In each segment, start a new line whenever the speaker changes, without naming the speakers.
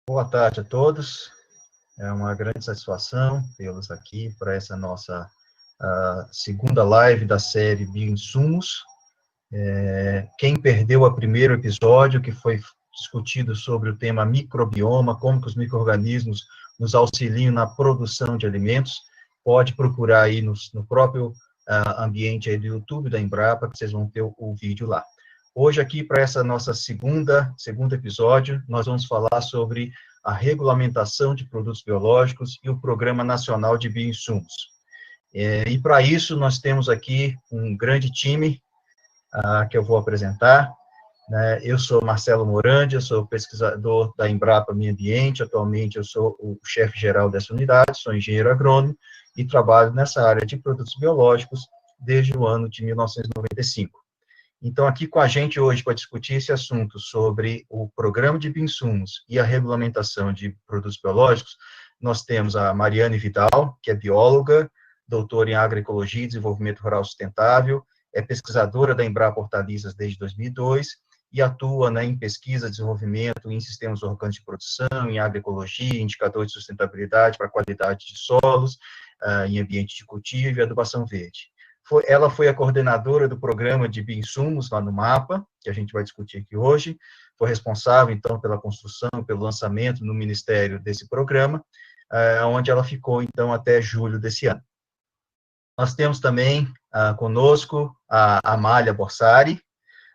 Boa tarde a todos. É uma grande satisfação tê-los aqui para essa nossa segunda live da série Bioinsumos. Quem perdeu o primeiro episódio, que foi discutido sobre o tema microbioma, como que os micro-organismos nos auxiliam na produção de alimentos, pode procurar aí no próprio ambiente aí do YouTube da Embrapa, que vocês vão ter o vídeo lá. Hoje, aqui, para essa nossa segundo episódio, nós vamos falar sobre a regulamentação de produtos biológicos e o Programa Nacional de Bioinsumos. E, para isso, nós temos aqui um grande time que eu vou apresentar. Eu sou Marcelo Morandi, eu sou pesquisador da Embrapa Meio Ambiente, atualmente eu sou o chefe-geral dessa unidade, sou engenheiro agrônomo e trabalho nessa área de produtos biológicos desde o ano de 1995. Então, aqui com a gente hoje para discutir esse assunto sobre o Programa de Bioinsumos e a regulamentação de produtos biológicos, nós temos a Mariane Vidal, que é bióloga, doutora em agroecologia e desenvolvimento rural sustentável, é pesquisadora da Embrapa Hortaliças desde 2002 e atua em pesquisa, desenvolvimento em sistemas orgânicos de produção, em agroecologia, indicadores de sustentabilidade para a qualidade de solos, em ambiente de cultivo e adubação verde. Ela foi a coordenadora do programa de bioinsumos lá no MAPA, que a gente vai discutir aqui hoje, foi responsável, então, pela construção, pelo lançamento no Ministério desse programa, onde ela ficou, então, até julho desse ano. Nós temos também conosco a Amália Borsari.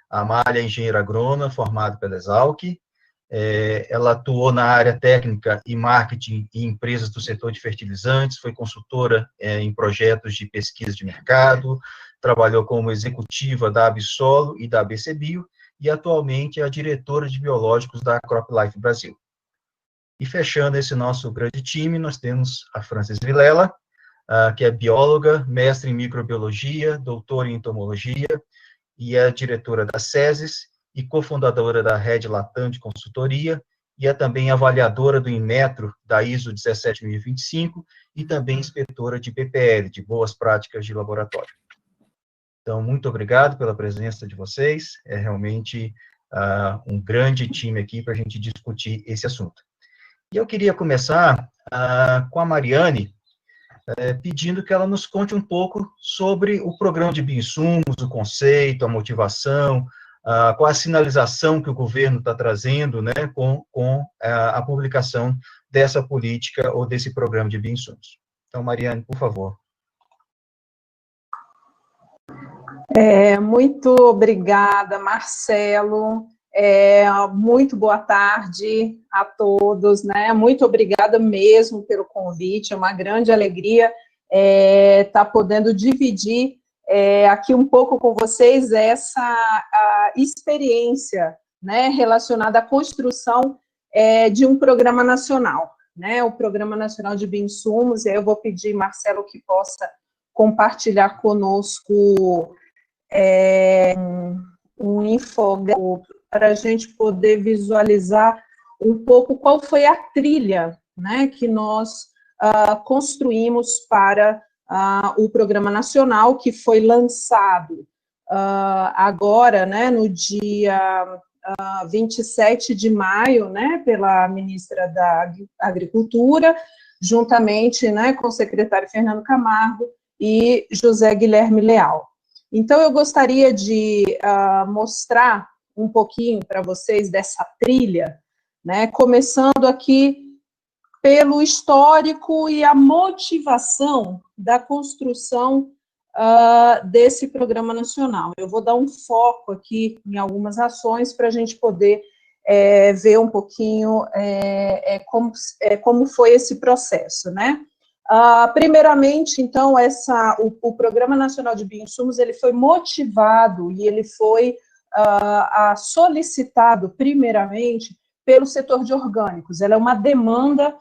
A Amália é engenheira agrônoma, formada pela Exalc. Ela atuou na área técnica e marketing em empresas do setor de fertilizantes, foi consultora em projetos de pesquisa de mercado, trabalhou como executiva da Absolo e da ABC Bio, e atualmente é a diretora de biológicos da CropLife Brasil. E fechando esse nosso grande time, nós temos a Frances Vilela, que é bióloga, mestre em microbiologia, doutora em entomologia, e é diretora da SESIS, e cofundadora da Rede Latam de Consultoria, e é também avaliadora do Inmetro, da ISO 17025, e também inspetora de BPL, de Boas Práticas de Laboratório. Então, muito obrigado pela presença de vocês, é realmente um grande time aqui para a gente discutir esse assunto. E eu queria começar com a Mariane, pedindo que ela nos conte um pouco sobre o programa de bioinsumos, o conceito, a motivação, qual a sinalização que o governo está trazendo, com a publicação dessa política ou desse programa de bioinsumos. Então, Mariane, por favor.
Muito obrigada, Marcelo. Muito boa tarde a todos, Muito obrigada mesmo pelo convite, é uma grande alegria estar podendo dividir aqui um pouco com vocês essa experiência, relacionada à construção de um programa nacional, o Programa Nacional de Bioinsumos, e aí eu vou pedir, Marcelo, que possa compartilhar conosco um infográfico para a gente poder visualizar um pouco qual foi a trilha, que nós construímos para o Programa Nacional, que foi lançado agora, no dia 27 de maio, pela ministra da Agricultura, juntamente com o secretário Fernando Camargo e José Guilherme Leal. Então, eu gostaria de mostrar um pouquinho para vocês dessa trilha, começando aqui pelo histórico e a motivação da construção desse Programa Nacional. Eu vou dar um foco aqui em algumas ações para a gente poder ver um pouquinho como foi esse processo, Primeiramente, então, o Programa Nacional de Bioinsumos, ele foi motivado e ele foi solicitado, primeiramente, pelo setor de orgânicos. Ela é uma demanda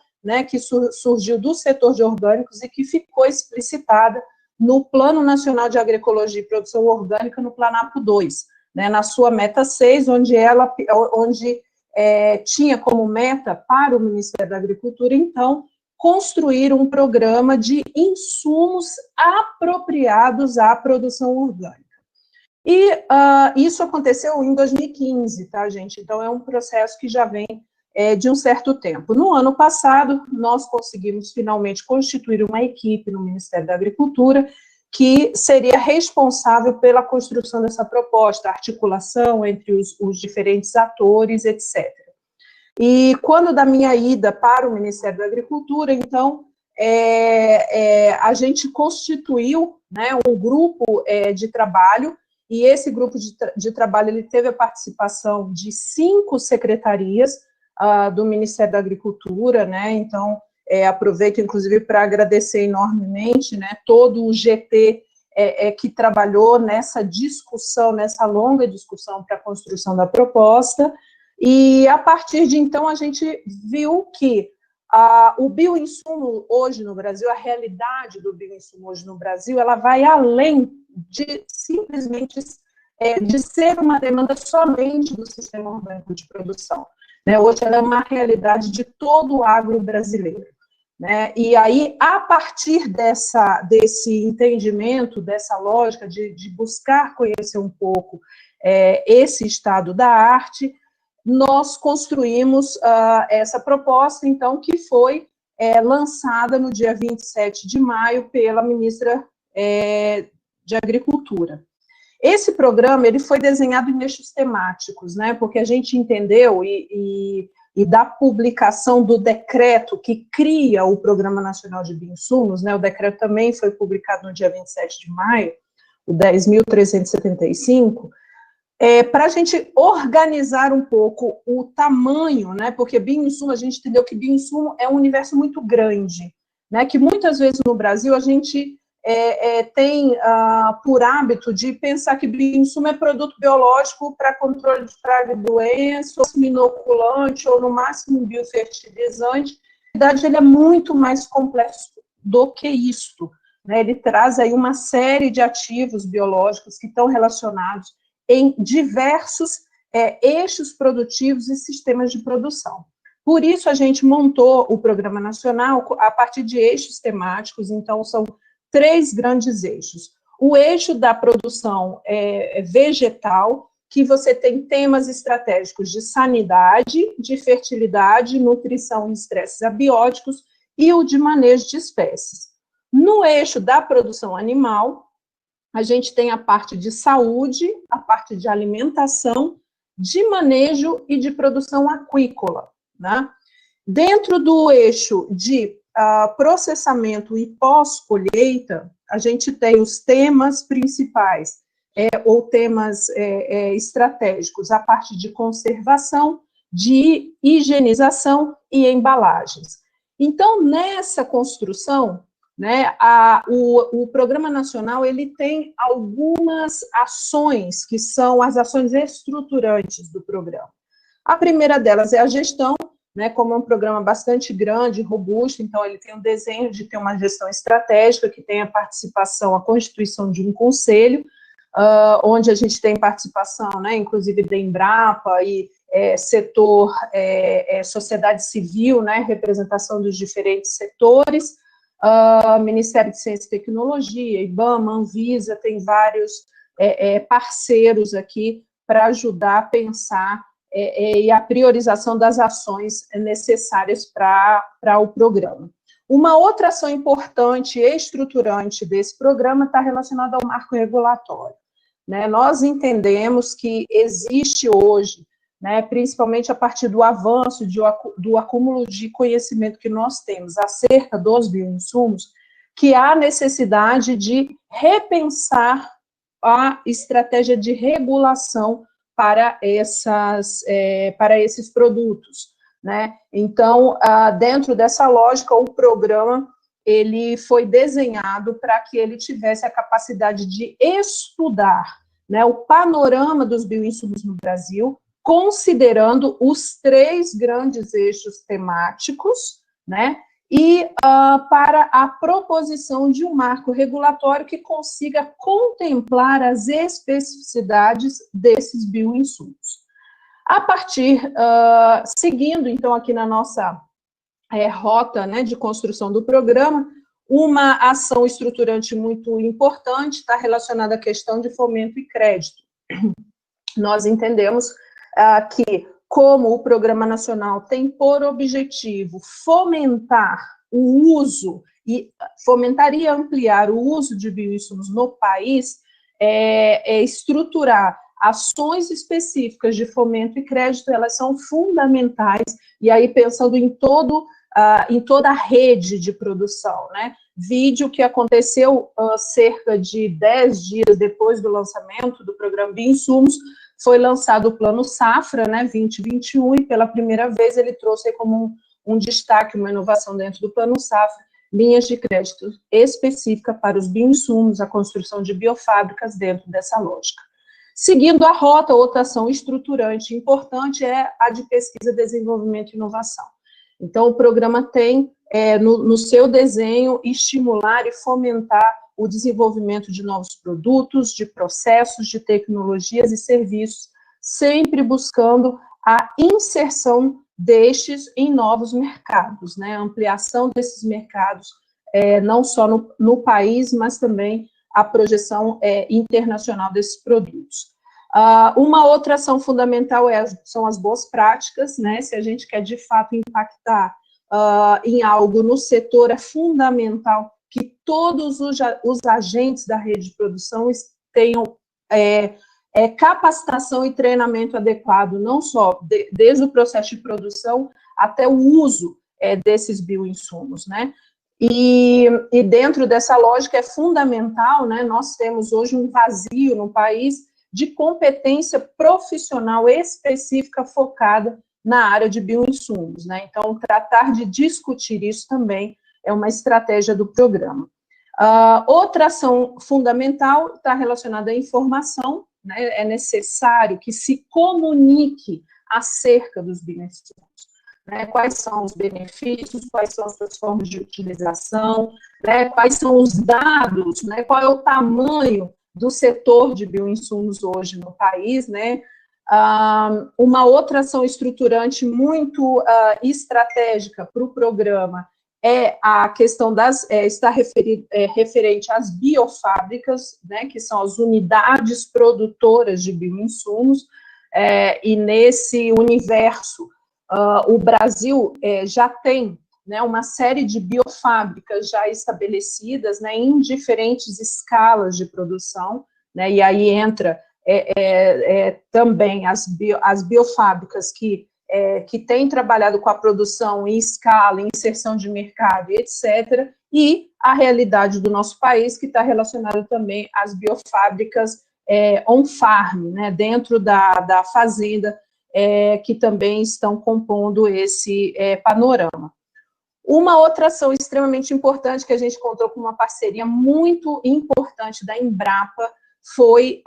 que surgiu do setor de orgânicos e que ficou explicitada no Plano Nacional de Agroecologia e Produção Orgânica, no Planapo 2, na sua meta 6, onde tinha como meta para o Ministério da Agricultura, então, construir um programa de insumos apropriados à produção orgânica. E isso aconteceu em 2015, tá, gente? Então, é um processo que já vem de um certo tempo. No ano passado, nós conseguimos finalmente constituir uma equipe no Ministério da Agricultura que seria responsável pela construção dessa proposta, a articulação entre os diferentes atores, etc. E quando da minha ida para o Ministério da Agricultura, então, a gente constituiu, né, um grupo de trabalho, e esse grupo de trabalho ele teve a participação de 5 secretarias do Ministério da Agricultura, né, então, aproveito, inclusive, para agradecer enormemente, né, todo o GT que trabalhou nessa discussão, nessa longa discussão para a construção da proposta, e a partir de então a gente viu que o bioinsumo hoje no Brasil, a realidade do bioinsumo hoje no Brasil, ela vai além de simplesmente de ser uma demanda somente do sistema orgânico de produção, né? Hoje ela é uma realidade de todo o agro brasileiro, né? E aí, a partir desse entendimento, dessa lógica de buscar conhecer um pouco esse estado da arte, nós construímos essa proposta, então, que foi lançada no dia 27 de maio pela ministra de Agricultura. Esse programa, ele foi desenhado em eixos temáticos, né, porque a gente entendeu, e da publicação do decreto que cria o Programa Nacional de Bioinsumos, né, o decreto também foi publicado no dia 27 de maio, o 10.375, para a gente organizar um pouco o tamanho, né, porque bioinsumo, a gente entendeu que bioinsumo é um universo muito grande, né, que muitas vezes no Brasil a gente tem por hábito de pensar que bioinsumo é produto biológico para controle de praga e doença, ou inoculante, ou no máximo um biofertilizante. Na verdade, ele é muito mais complexo do que isto, né, ele traz aí uma série de ativos biológicos que estão relacionados em diversos eixos produtivos e sistemas de produção. Por isso, a gente montou o Programa Nacional a partir de eixos temáticos, então, são 3 grandes eixos. O eixo da produção vegetal, que você tem temas estratégicos de sanidade, de fertilidade, nutrição e estresses abióticos, e o de manejo de espécies. No eixo da produção animal, a gente tem a parte de saúde, a parte de alimentação, de manejo e de produção aquícola, né? Dentro do eixo de processamento e pós-colheita, a gente tem os temas principais, ou temas estratégicos, a parte de conservação, de higienização e embalagens. Então, nessa construção, né, o Programa Nacional ele tem algumas ações que são as ações estruturantes do programa. A primeira delas é a gestão, né, como é um programa bastante grande, robusto, então ele tem um desenho de ter uma gestão estratégica, que tem a participação, a constituição de um conselho, onde a gente tem participação, né, inclusive da Embrapa e setor, sociedade civil, né, representação dos diferentes setores, Ministério de Ciência e Tecnologia, IBAMA, Anvisa, tem vários parceiros aqui para ajudar a pensar e a priorização das ações necessárias para o programa. Uma outra ação importante e estruturante desse programa está relacionada ao marco regulatório, né? Nós entendemos que existe hoje, né, principalmente a partir do avanço, do acúmulo de conhecimento que nós temos acerca dos bioinsumos, que há necessidade de repensar a estratégia de regulação para esses produtos, né? Então, dentro dessa lógica, o programa ele foi desenhado para que ele tivesse a capacidade de estudar, né, o panorama dos bioinsumos no Brasil, considerando os 3 grandes eixos temáticos, né, e para a proposição de um marco regulatório que consiga contemplar as especificidades desses bioinsumos. A partir, seguindo, então, aqui na nossa rota, né, de construção do programa, uma ação estruturante muito importante está relacionada à questão de fomento e crédito. Nós entendemos que, como o Programa Nacional tem por objetivo fomentar o uso, e fomentar e ampliar o uso de bioinsumos no país, estruturar ações específicas de fomento e crédito, elas são fundamentais, e aí pensando em toda a rede de produção, né? Vide o que aconteceu cerca de 10 dias depois do lançamento do programa Bioinsumos, foi lançado o Plano Safra, né, 2021, e pela primeira vez ele trouxe como um destaque, uma inovação dentro do Plano Safra, linhas de crédito específica para os bioinsumos, a construção de biofábricas dentro dessa lógica. Seguindo a rota, outra ação estruturante importante é a de pesquisa, desenvolvimento e inovação. Então, o programa tem, no seu desenho, estimular e fomentar o desenvolvimento de novos produtos, de processos, de tecnologias e serviços, sempre buscando a inserção destes em novos mercados, né? A ampliação desses mercados, não só no país, mas também a projeção internacional desses produtos. Uma outra ação fundamental são as boas práticas, né? Se a gente quer, de fato, impactar em algo no setor, é fundamental que todos os agentes da rede de produção tenham capacitação e treinamento adequado, não só desde o processo de produção até o uso desses bioinsumos, né? E dentro dessa lógica é fundamental, né? Nós temos hoje um vazio no país de competência profissional específica focada na área de bioinsumos, né? Então, tratar de discutir isso também é uma estratégia do programa. Outra ação fundamental está relacionada à informação, né? É necessário que se comunique acerca dos bioinsumos, né? Quais são os benefícios, quais são as suas formas de utilização, né? Quais são os dados, né? Qual é o tamanho do setor de bioinsumos hoje no país, né? Uma outra ação estruturante muito estratégica para o programa é a questão está referente às biofábricas, né, que são as unidades produtoras de bioinsumos, e nesse universo, o Brasil já tem, né, uma série de biofábricas já estabelecidas, né, em diferentes escalas de produção, né, e aí entra também as biofábricas que têm trabalhado com a produção em escala, em inserção de mercado, etc., e a realidade do nosso país, que está relacionada também às biofábricas on-farm, né, dentro da fazenda, que também estão compondo esse panorama. Uma outra ação extremamente importante que a gente encontrou com uma parceria muito importante da Embrapa foi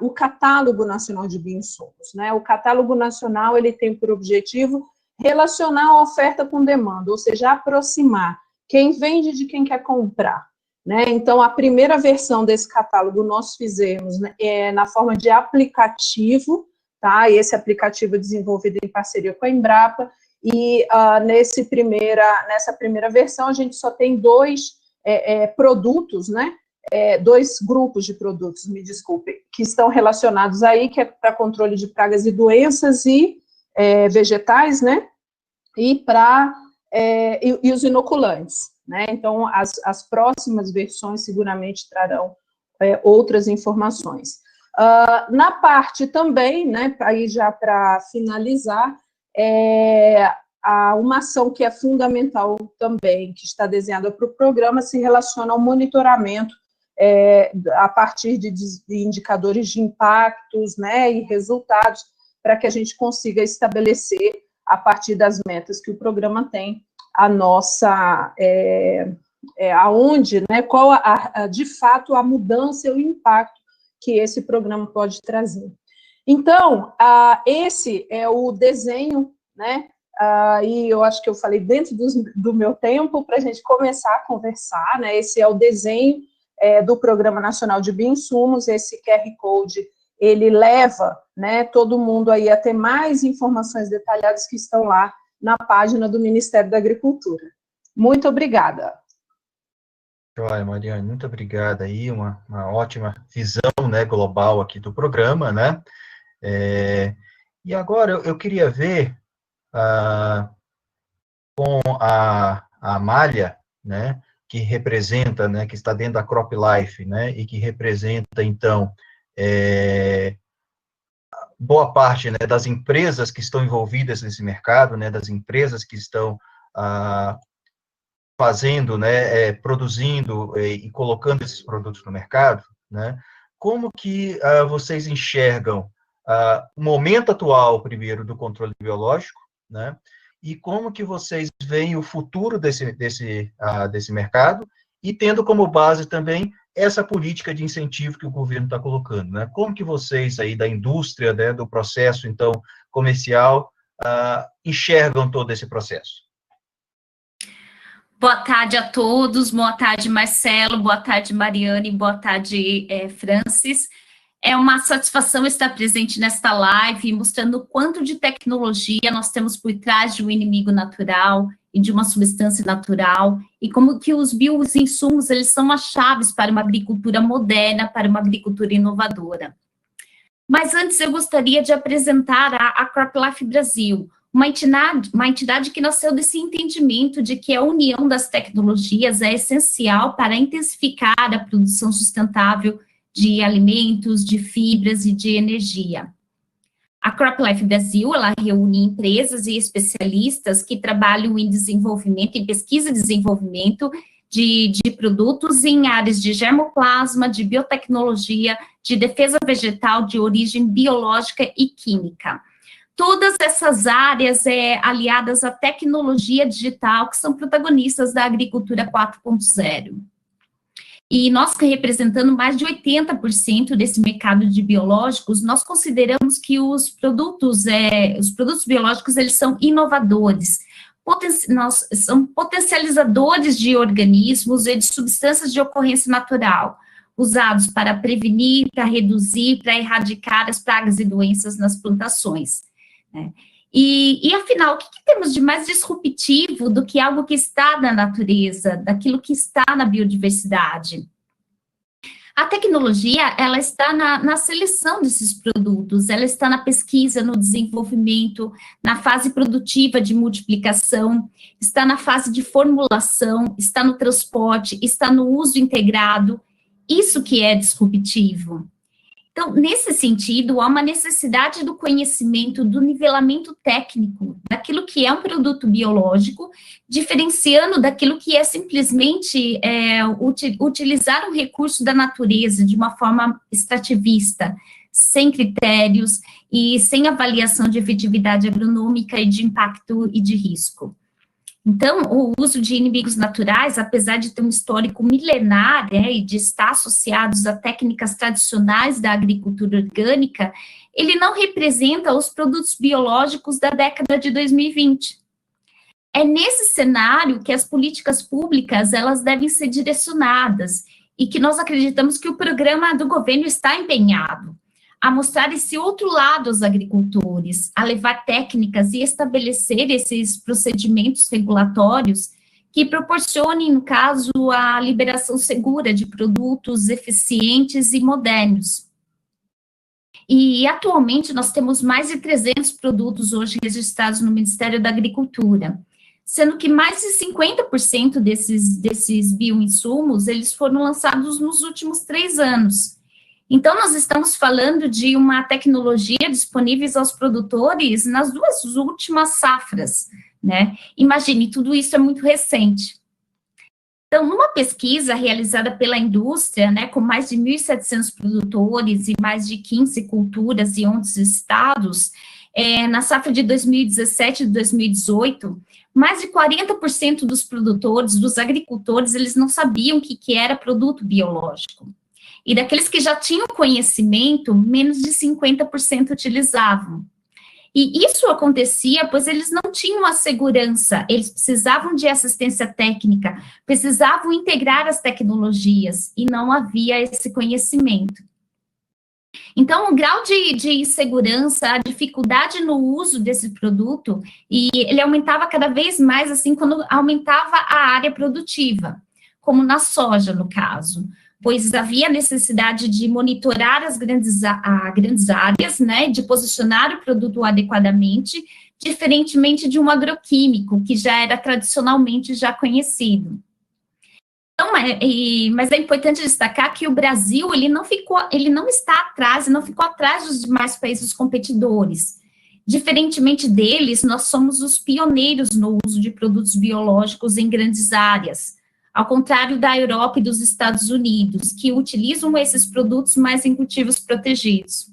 o Catálogo Nacional de Bioinsumos, né? O Catálogo Nacional, ele tem por objetivo relacionar a oferta com demanda, ou seja, aproximar quem vende de quem quer comprar, né? Então, a primeira versão desse catálogo nós fizemos, né, na forma de aplicativo, tá? E esse aplicativo é desenvolvido em parceria com a Embrapa, e nessa primeira versão a gente só tem dois produtos, né? Dois grupos de produtos, me desculpem, que estão relacionados aí, que é para controle de pragas e doenças e vegetais, né? E os inoculantes, né? Então, as próximas versões seguramente trarão outras informações. Na parte também, né, aí já para finalizar, uma ação que é fundamental também, que está desenhada para o programa, se relaciona ao monitoramento a partir de indicadores de impactos, né, e resultados, para que a gente consiga estabelecer, a partir das metas que o programa tem, a nossa, aonde, né, qual de fato a mudança e o impacto que esse programa pode trazer. Então, esse é o desenho, né, e eu acho que eu falei dentro do meu tempo para a gente começar a conversar, né, esse é o desenho do Programa Nacional de Bioinsumos. Esse QR Code, ele leva, né, todo mundo aí a ter mais informações detalhadas que estão lá na página do Ministério da Agricultura. Muito obrigada.
Joia, Mariane, muito obrigada aí, uma ótima visão, né, global aqui do programa, né, e agora eu queria ver com a Amália, né, que representa, né, que está dentro da CropLife, né, e que representa, então, boa parte, né, das empresas que estão envolvidas nesse mercado, né, das empresas que estão fazendo, né, produzindo e colocando esses produtos no mercado, né, como que vocês enxergam o momento atual, primeiro, do controle biológico, né, e como que vocês veem o futuro desse mercado, e tendo como base também essa política de incentivo que o governo está colocando, né? Como que vocês aí da indústria, né, do processo, então, comercial, enxergam todo esse processo?
Boa tarde a todos, boa tarde, Marcelo, boa tarde, Mariane, boa tarde, Francis. É uma satisfação estar presente nesta live, mostrando o quanto de tecnologia nós temos por trás de um inimigo natural e de uma substância natural, e como que os bioinsumos, eles são as chaves para uma agricultura moderna, para uma agricultura inovadora. Mas antes eu gostaria de apresentar a CropLife Brasil, uma entidade que nasceu desse entendimento de que a união das tecnologias é essencial para intensificar a produção sustentável de alimentos, de fibras e de energia. A CropLife Brasil, ela reúne empresas e especialistas que trabalham em desenvolvimento, em pesquisa e desenvolvimento de produtos em áreas de germoplasma, de biotecnologia, de defesa vegetal de origem biológica e química. Todas essas áreas aliadas à tecnologia digital, que são protagonistas da agricultura 4.0. E nós, representando mais de 80% desse mercado de biológicos, nós consideramos que os produtos biológicos, eles são inovadores, são potencializadores de organismos e de substâncias de ocorrência natural, usados para prevenir, para reduzir, para erradicar as pragas e doenças nas plantações, né? E afinal, o que temos de mais disruptivo do que algo que está na natureza, daquilo que está na biodiversidade? A tecnologia, ela está na seleção desses produtos, ela está na pesquisa, no desenvolvimento, na fase produtiva de multiplicação, está na fase de formulação, está no transporte, está no uso integrado, isso que é disruptivo. Então, nesse sentido, há uma necessidade do conhecimento, do nivelamento técnico, daquilo que é um produto biológico, diferenciando daquilo que é simplesmente utilizar um recurso da natureza de uma forma extrativista, sem critérios e sem avaliação de efetividade agronômica e de impacto e de risco. Então, o uso de inimigos naturais, apesar de ter um histórico milenar, e de estar associados a técnicas tradicionais da agricultura orgânica, ele não representa os produtos biológicos da década de 2020. É nesse cenário que as políticas públicas, elas devem ser direcionadas, e que nós acreditamos que o programa do governo está empenhado a mostrar esse outro lado aos agricultores, a levar técnicas e estabelecer esses procedimentos regulatórios que proporcionem, no caso, a liberação segura de produtos eficientes e modernos. E, atualmente, nós temos mais de 300 produtos hoje registrados no Ministério da Agricultura, sendo que mais de 50% desses bioinsumos, eles foram lançados nos últimos 3 anos. Então, nós estamos falando de uma tecnologia disponível aos produtores nas 2 últimas safras, né? Imagine, tudo isso é muito recente. Então, numa pesquisa realizada pela indústria, né, com mais de 1.700 produtores e mais de 15 culturas e 11 estados, na safra de 2017 e 2018, mais de 40% dos produtores, dos agricultores, eles não sabiam o que era produto biológico. E daqueles que já tinham conhecimento, menos de 50% utilizavam. E isso acontecia, pois eles não tinham a segurança, eles precisavam de assistência técnica, precisavam integrar as tecnologias, e não havia esse conhecimento. Então, o grau de insegurança, a dificuldade no uso desse produto, e ele aumentava cada vez mais, assim, quando aumentava a área produtiva, como na soja, no caso, pois havia necessidade de monitorar as grandes áreas, né, de posicionar o produto adequadamente, diferentemente de um agroquímico, que já era tradicionalmente já conhecido. Então, mas é importante destacar que o Brasil, ele não está atrás, não ficou atrás dos demais países competidores. Diferentemente deles, nós somos os pioneiros no uso de produtos biológicos em grandes áreas, ao contrário da Europa e dos Estados Unidos, que utilizam esses produtos mais em cultivos protegidos.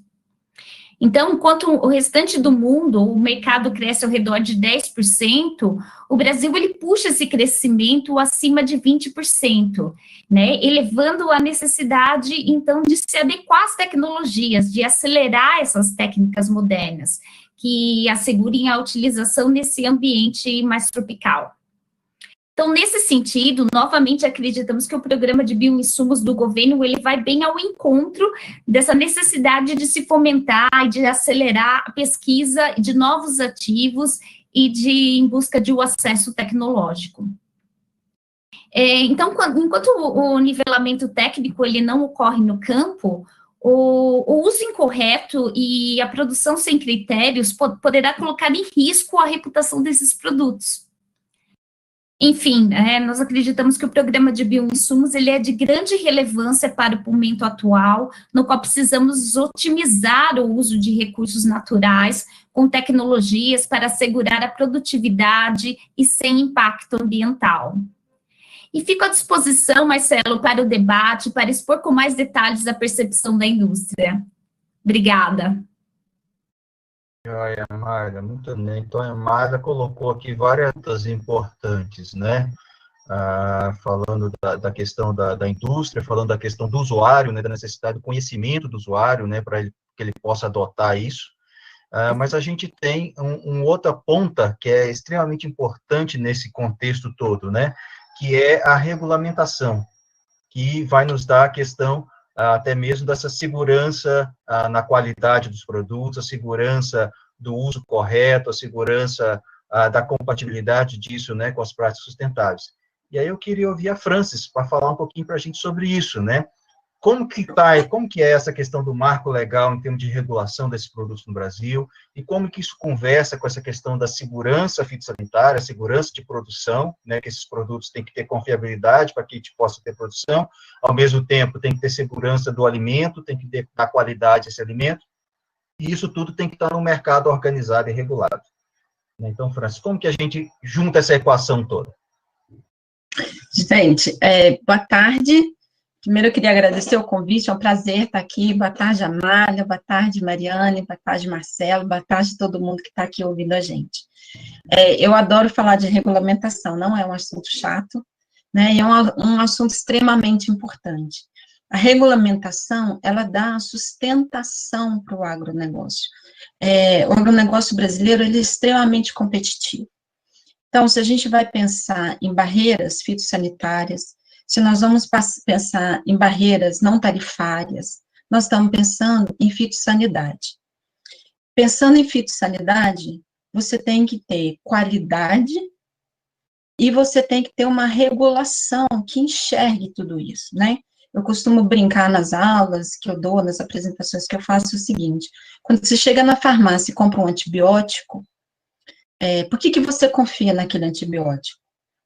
Então, enquanto o restante do mundo, o mercado cresce ao redor de 10%, o Brasil, ele puxa esse crescimento acima de 20%, né, elevando a necessidade, então, de se adequar às tecnologias, de acelerar essas técnicas modernas, que assegurem a utilização nesse ambiente mais tropical. Então, nesse sentido, novamente acreditamos que o programa de bioinsumos do governo, ele vai bem ao encontro dessa necessidade de se fomentar e de acelerar a pesquisa de novos ativos e em busca de um acesso tecnológico. Então, enquanto o nivelamento técnico ele não ocorre no campo, o uso incorreto e a produção sem critérios poderá colocar em risco a reputação desses produtos. Enfim, nós acreditamos que o programa de bioinsumos ele é de grande relevância para o momento atual, no qual precisamos otimizar o uso de recursos naturais com tecnologias para assegurar a produtividade e sem impacto ambiental. E fico à disposição, Marcelo, para o debate, para expor com mais detalhes a percepção da indústria. Obrigada.
Joia, Amália, muito bem. Então, a Amália colocou aqui várias coisas importantes, né? Falando da questão da indústria, falando da questão do usuário, né? Da necessidade do conhecimento do usuário, né? Para que ele possa adotar isso. Mas a gente tem outra ponta que é extremamente importante nesse contexto todo, né? Que é a regulamentação, que vai nos dar a questão até mesmo dessa segurança na qualidade dos produtos, a segurança do uso correto, a segurança da compatibilidade disso, né, com as práticas sustentáveis. E aí eu queria ouvir a Francis para falar um pouquinho para a gente sobre isso, né? Como que é essa questão do marco legal em termos de regulação desses produtos no Brasil, e como que isso conversa com essa questão da segurança fitossanitária, segurança de produção, né, que esses produtos têm que ter confiabilidade para que a gente possa ter produção, ao mesmo tempo tem que ter segurança do alimento, tem que ter a qualidade desse alimento, e isso tudo tem que estar no mercado organizado e regulado. Então, Francis, como que a gente junta essa equação toda?
Gente, boa tarde. Primeiro, eu queria agradecer o convite, é um prazer estar aqui. Boa tarde, Amália, boa tarde, Mariane, boa tarde, Marcelo, boa tarde a todo mundo que está aqui ouvindo a gente. Eu adoro falar de regulamentação, não é um assunto chato, né, é um assunto extremamente importante. A regulamentação, ela dá sustentação para o agronegócio. O agronegócio brasileiro, ele é extremamente competitivo. Então, se a gente vai pensar em barreiras fitossanitárias, se nós vamos pensar em barreiras não tarifárias, nós estamos pensando em fitossanidade. Pensando em fitossanidade, você tem que ter qualidade e você tem que ter uma regulação que enxergue tudo isso, né? Eu costumo brincar nas aulas que eu dou, nas apresentações que eu faço, o seguinte: quando você chega na farmácia e compra um antibiótico, por que você confia naquele antibiótico?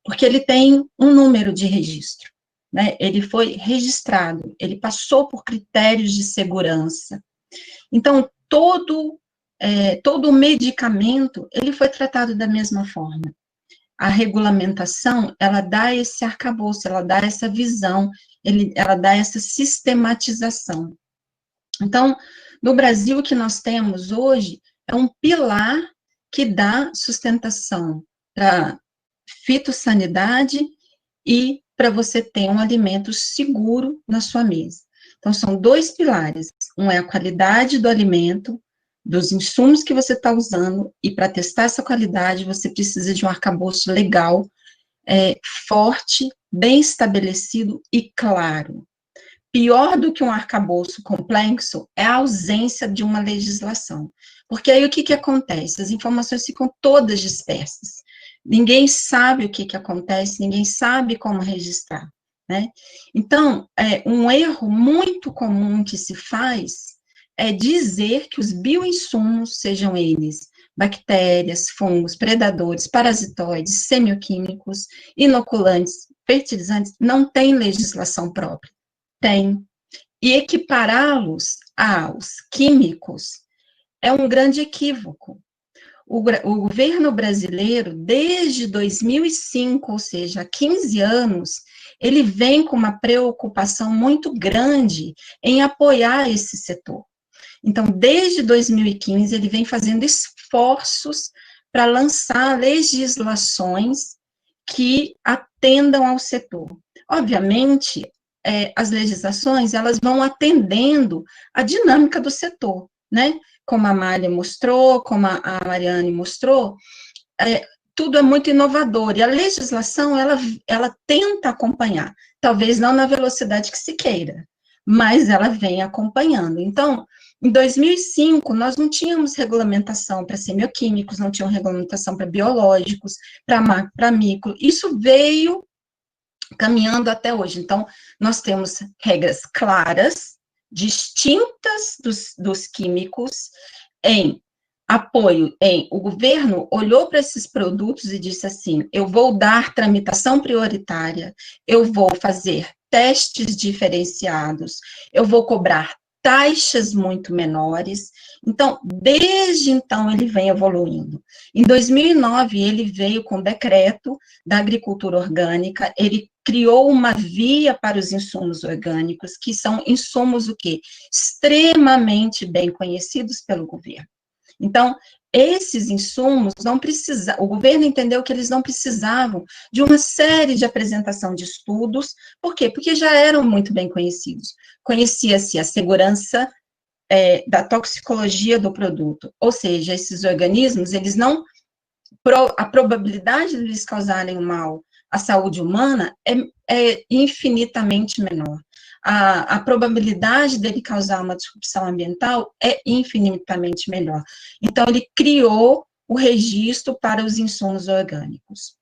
Porque ele tem um número de registro, né? Ele foi registrado, ele passou por critérios de segurança. Então, todo medicamento, ele foi tratado da mesma forma. A regulamentação, ela dá esse arcabouço, ela dá essa visão, ela dá essa sistematização. Então, no Brasil, o que nós temos hoje é um pilar que dá sustentação para fitossanidade e para você ter um alimento seguro na sua mesa. Então, são dois pilares. Um é a qualidade do alimento, dos insumos que você está usando, e para testar essa qualidade, você precisa de um arcabouço legal, forte, bem estabelecido e claro. pior do que um arcabouço complexo é a ausência de uma legislação. Porque aí o que acontece? As informações ficam todas dispersas. Ninguém sabe o que acontece, ninguém sabe como registrar, né? Então, um erro muito comum que se faz é dizer que os bioinsumos, sejam eles bactérias, fungos, predadores, parasitoides, semioquímicos, inoculantes, fertilizantes, não têm legislação própria. Tem. E equipará-los aos químicos é um grande equívoco. O governo brasileiro, desde 2005, ou seja, há 15 anos, ele vem com uma preocupação muito grande em apoiar esse setor. Então, desde 2015, ele vem fazendo esforços para lançar legislações que atendam ao setor. Obviamente, as legislações, elas vão atendendo a dinâmica do setor, né? Como a Mália mostrou, como a Mariane mostrou, tudo é muito inovador, e a legislação, ela tenta acompanhar, talvez não na velocidade que se queira, mas ela vem acompanhando. Então, em 2005, nós não tínhamos regulamentação para semioquímicos, não tínhamos regulamentação para biológicos, para micro, isso veio caminhando até hoje. Então, nós temos regras claras, distintas dos químicos, em apoio, o governo olhou para esses produtos e disse assim, eu vou dar tramitação prioritária, eu vou fazer testes diferenciados, eu vou cobrar taxas muito menores. Então, desde então, ele vem evoluindo. Em 2009, ele veio com o decreto da agricultura orgânica, ele criou uma via para os insumos orgânicos, que são insumos o quê? Extremamente bem conhecidos pelo governo. Então, esses insumos não precisavam, o governo entendeu que eles não precisavam de uma série de apresentação de estudos, por quê? Porque já eram muito bem conhecidos. Conhecia-se a segurança da toxicologia do produto, ou seja, esses organismos, eles não, a probabilidade de eles causarem mal à saúde humana é infinitamente menor. A probabilidade dele causar uma disrupção ambiental é infinitamente melhor. Então, ele criou o registro para os insumos orgânicos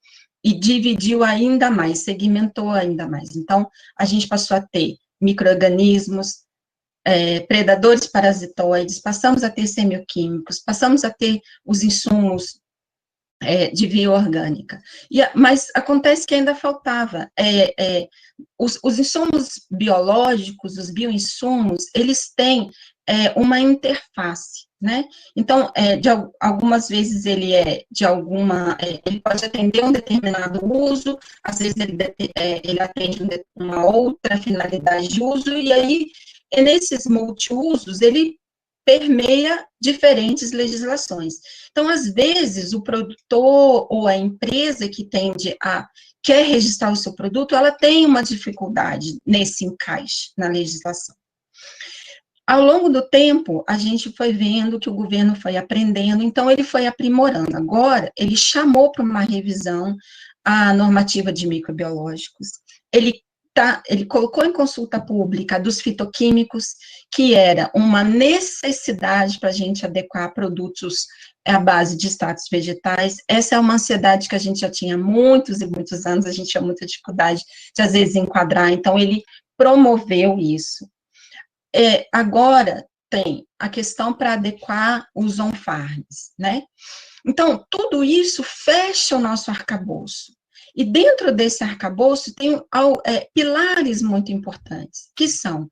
e dividiu ainda mais, segmentou ainda mais. Então, a gente passou a ter micro-organismos, predadores parasitoides, passamos a ter semioquímicos, passamos a ter os insumos de via orgânica. Mas acontece que ainda faltava. Os insumos biológicos, os bioinsumos, eles têm uma interface, né? Então, algumas vezes ele ele pode atender um determinado uso, às vezes ele atende uma outra finalidade de uso, e aí, nesses multiusos, ele permeia diferentes legislações. Então, às vezes, o produtor ou a empresa que quer registrar o seu produto, ela tem uma dificuldade nesse encaixe na legislação. Ao longo do tempo, a gente foi vendo que o governo foi aprendendo, então ele foi aprimorando. Agora, ele chamou para uma revisão a normativa de microbiológicos, ele colocou em consulta pública dos fitoquímicos, que era uma necessidade para a gente adequar produtos à base de extratos vegetais. Essa é uma ansiedade que a gente já tinha há muitos e muitos anos, a gente tinha muita dificuldade de, às vezes, enquadrar, então ele promoveu isso. Agora tem a questão para adequar os on-farms, né? Então, tudo isso fecha o nosso arcabouço. E dentro desse arcabouço tem pilares muito importantes, que são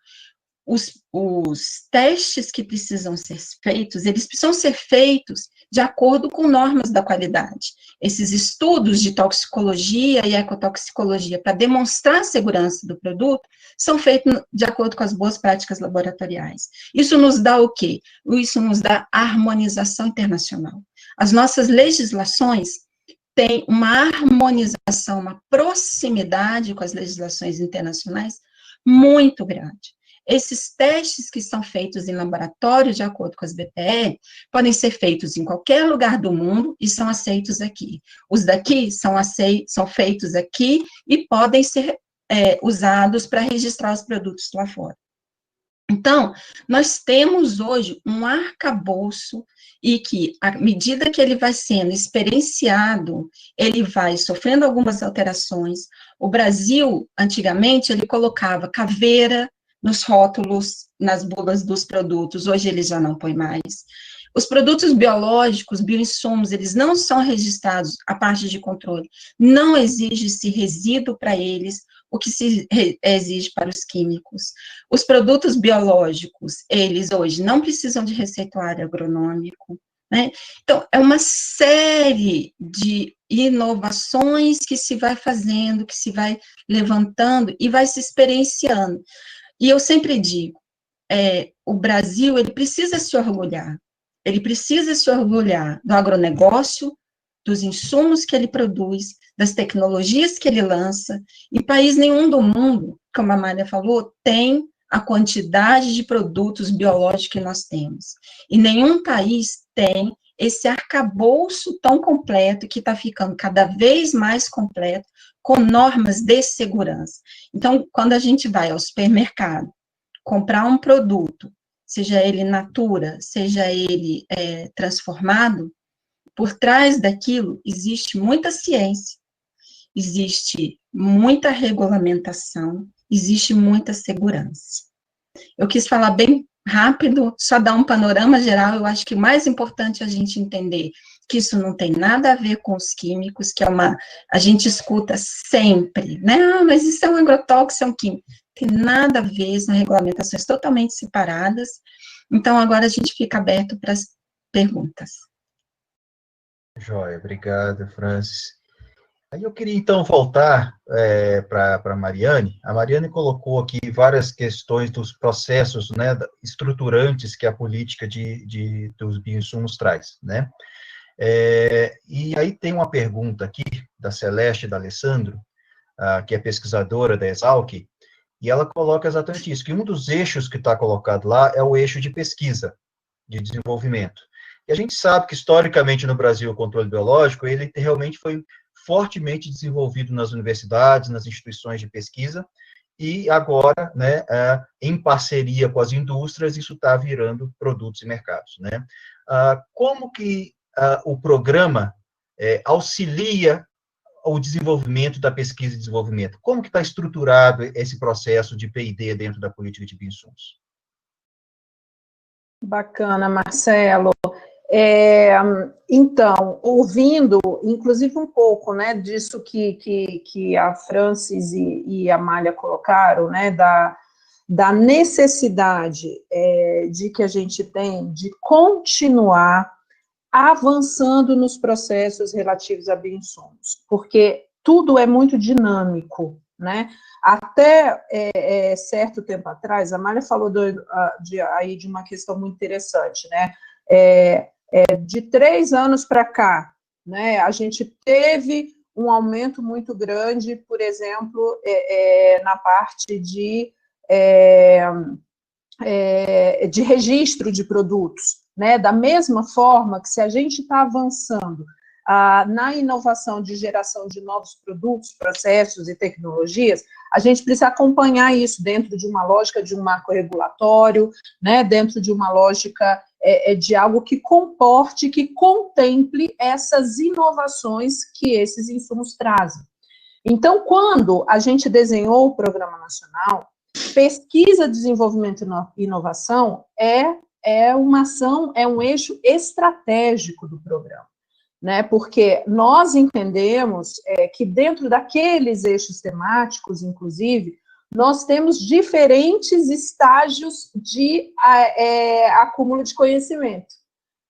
os testes que precisam ser feitos, eles precisam ser feitos de acordo com normas da qualidade. Esses estudos de toxicologia e ecotoxicologia para demonstrar a segurança do produto são feitos de acordo com as boas práticas laboratoriais. Isso nos dá o quê? Isso nos dá harmonização internacional. As nossas legislações têm uma harmonização, uma proximidade com as legislações internacionais muito grande. Esses testes que são feitos em laboratório, de acordo com as BPL, podem ser feitos em qualquer lugar do mundo e são aceitos aqui. Os daqui são feitos aqui e podem ser usados para registrar os produtos lá fora. Então, nós temos hoje um arcabouço e que, à medida que ele vai sendo experienciado, ele vai sofrendo algumas alterações. O Brasil, antigamente, ele colocava caveira nos rótulos, nas bulas dos produtos, hoje ele já não põe mais. Os produtos biológicos, bioinsumos, eles não são registrados, a parte de controle, não exige-se resíduo para eles, o que se exige para os químicos. Os produtos biológicos, eles hoje não precisam de receituário agronômico, né? Então, é uma série de inovações que se vai fazendo, que se vai levantando e vai se experienciando. E eu sempre digo, o Brasil, ele precisa se orgulhar do agronegócio, dos insumos que ele produz, das tecnologias que ele lança, e país nenhum do mundo, como a Amália falou, tem a quantidade de produtos biológicos que nós temos. E nenhum país tem esse arcabouço tão completo, que está ficando cada vez mais completo, com normas de segurança. Então, quando a gente vai ao supermercado, comprar um produto, seja ele in natura, seja ele transformado, por trás daquilo existe muita ciência, existe muita regulamentação, existe muita segurança. Eu quis falar bem rápido, só dar um panorama geral. Eu acho que o mais importante é a gente entender que isso não tem nada a ver com os químicos, que a gente escuta sempre, né? Ah, mas isso é um agrotóxico, é um químico. Tem nada a ver, são regulamentações totalmente separadas. Então, agora a gente fica aberto para as perguntas.
Joia, obrigado, Francis. Aí eu queria, então, voltar para a Mariane. A Mariane colocou aqui várias questões dos processos, né, estruturantes que a política dos bioinsumos traz, né? E aí tem uma pergunta aqui da Celeste e da Alessandro, que é pesquisadora da Exalc, e ela coloca exatamente isso, que um dos eixos que está colocado lá é o eixo de pesquisa, de desenvolvimento. E a gente sabe que, historicamente, no Brasil, o controle biológico, ele realmente foi fortemente desenvolvido nas universidades, nas instituições de pesquisa, e agora, né, em parceria com as indústrias, isso está virando produtos e mercados, né? Como que o programa auxilia o desenvolvimento da pesquisa e desenvolvimento? Como que está estruturado esse processo de P&D dentro da política de bioinsumos?
Bacana, Marcelo. Então, ouvindo, inclusive um pouco, né, disso que a Francis e a Amália colocaram, né, da necessidade de que a gente tem de continuar avançando nos processos relativos a bioinsumos, porque tudo é muito dinâmico, né? Até certo tempo atrás, a Amália falou aí de uma questão muito interessante, né? De 3 anos para cá, né, a gente teve um aumento muito grande, por exemplo, na parte de registro de produtos, né, da mesma forma que se a gente está avançando na inovação de geração de novos produtos, processos e tecnologias, a gente precisa acompanhar isso dentro de uma lógica de um marco regulatório, né, dentro de uma lógica de algo que comporte, que contemple essas inovações que esses insumos trazem. Então, quando a gente desenhou o Programa Nacional, pesquisa, desenvolvimento e inovação uma ação, um eixo estratégico do programa, né? Porque nós entendemos que dentro daqueles eixos temáticos, inclusive, nós temos diferentes estágios de acúmulo de conhecimento,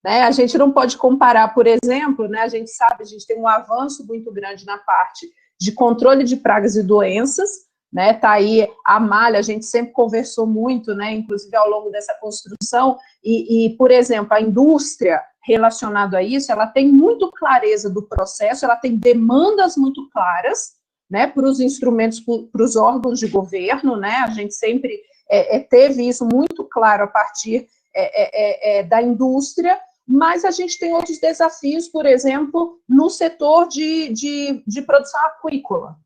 né? A gente não pode comparar, por exemplo, né, a gente sabe, a gente tem um avanço muito grande na parte de controle de pragas e doenças, né? Tá aí a Amália, a gente sempre conversou muito, né, inclusive ao longo dessa construção, e por exemplo, a indústria relacionada a isso, ela tem muito clareza do processo, ela tem demandas muito claras, né, para os instrumentos, para os órgãos de governo, né, a gente sempre teve isso muito claro a partir da indústria, mas a gente tem outros desafios, por exemplo, no setor de produção aquícola,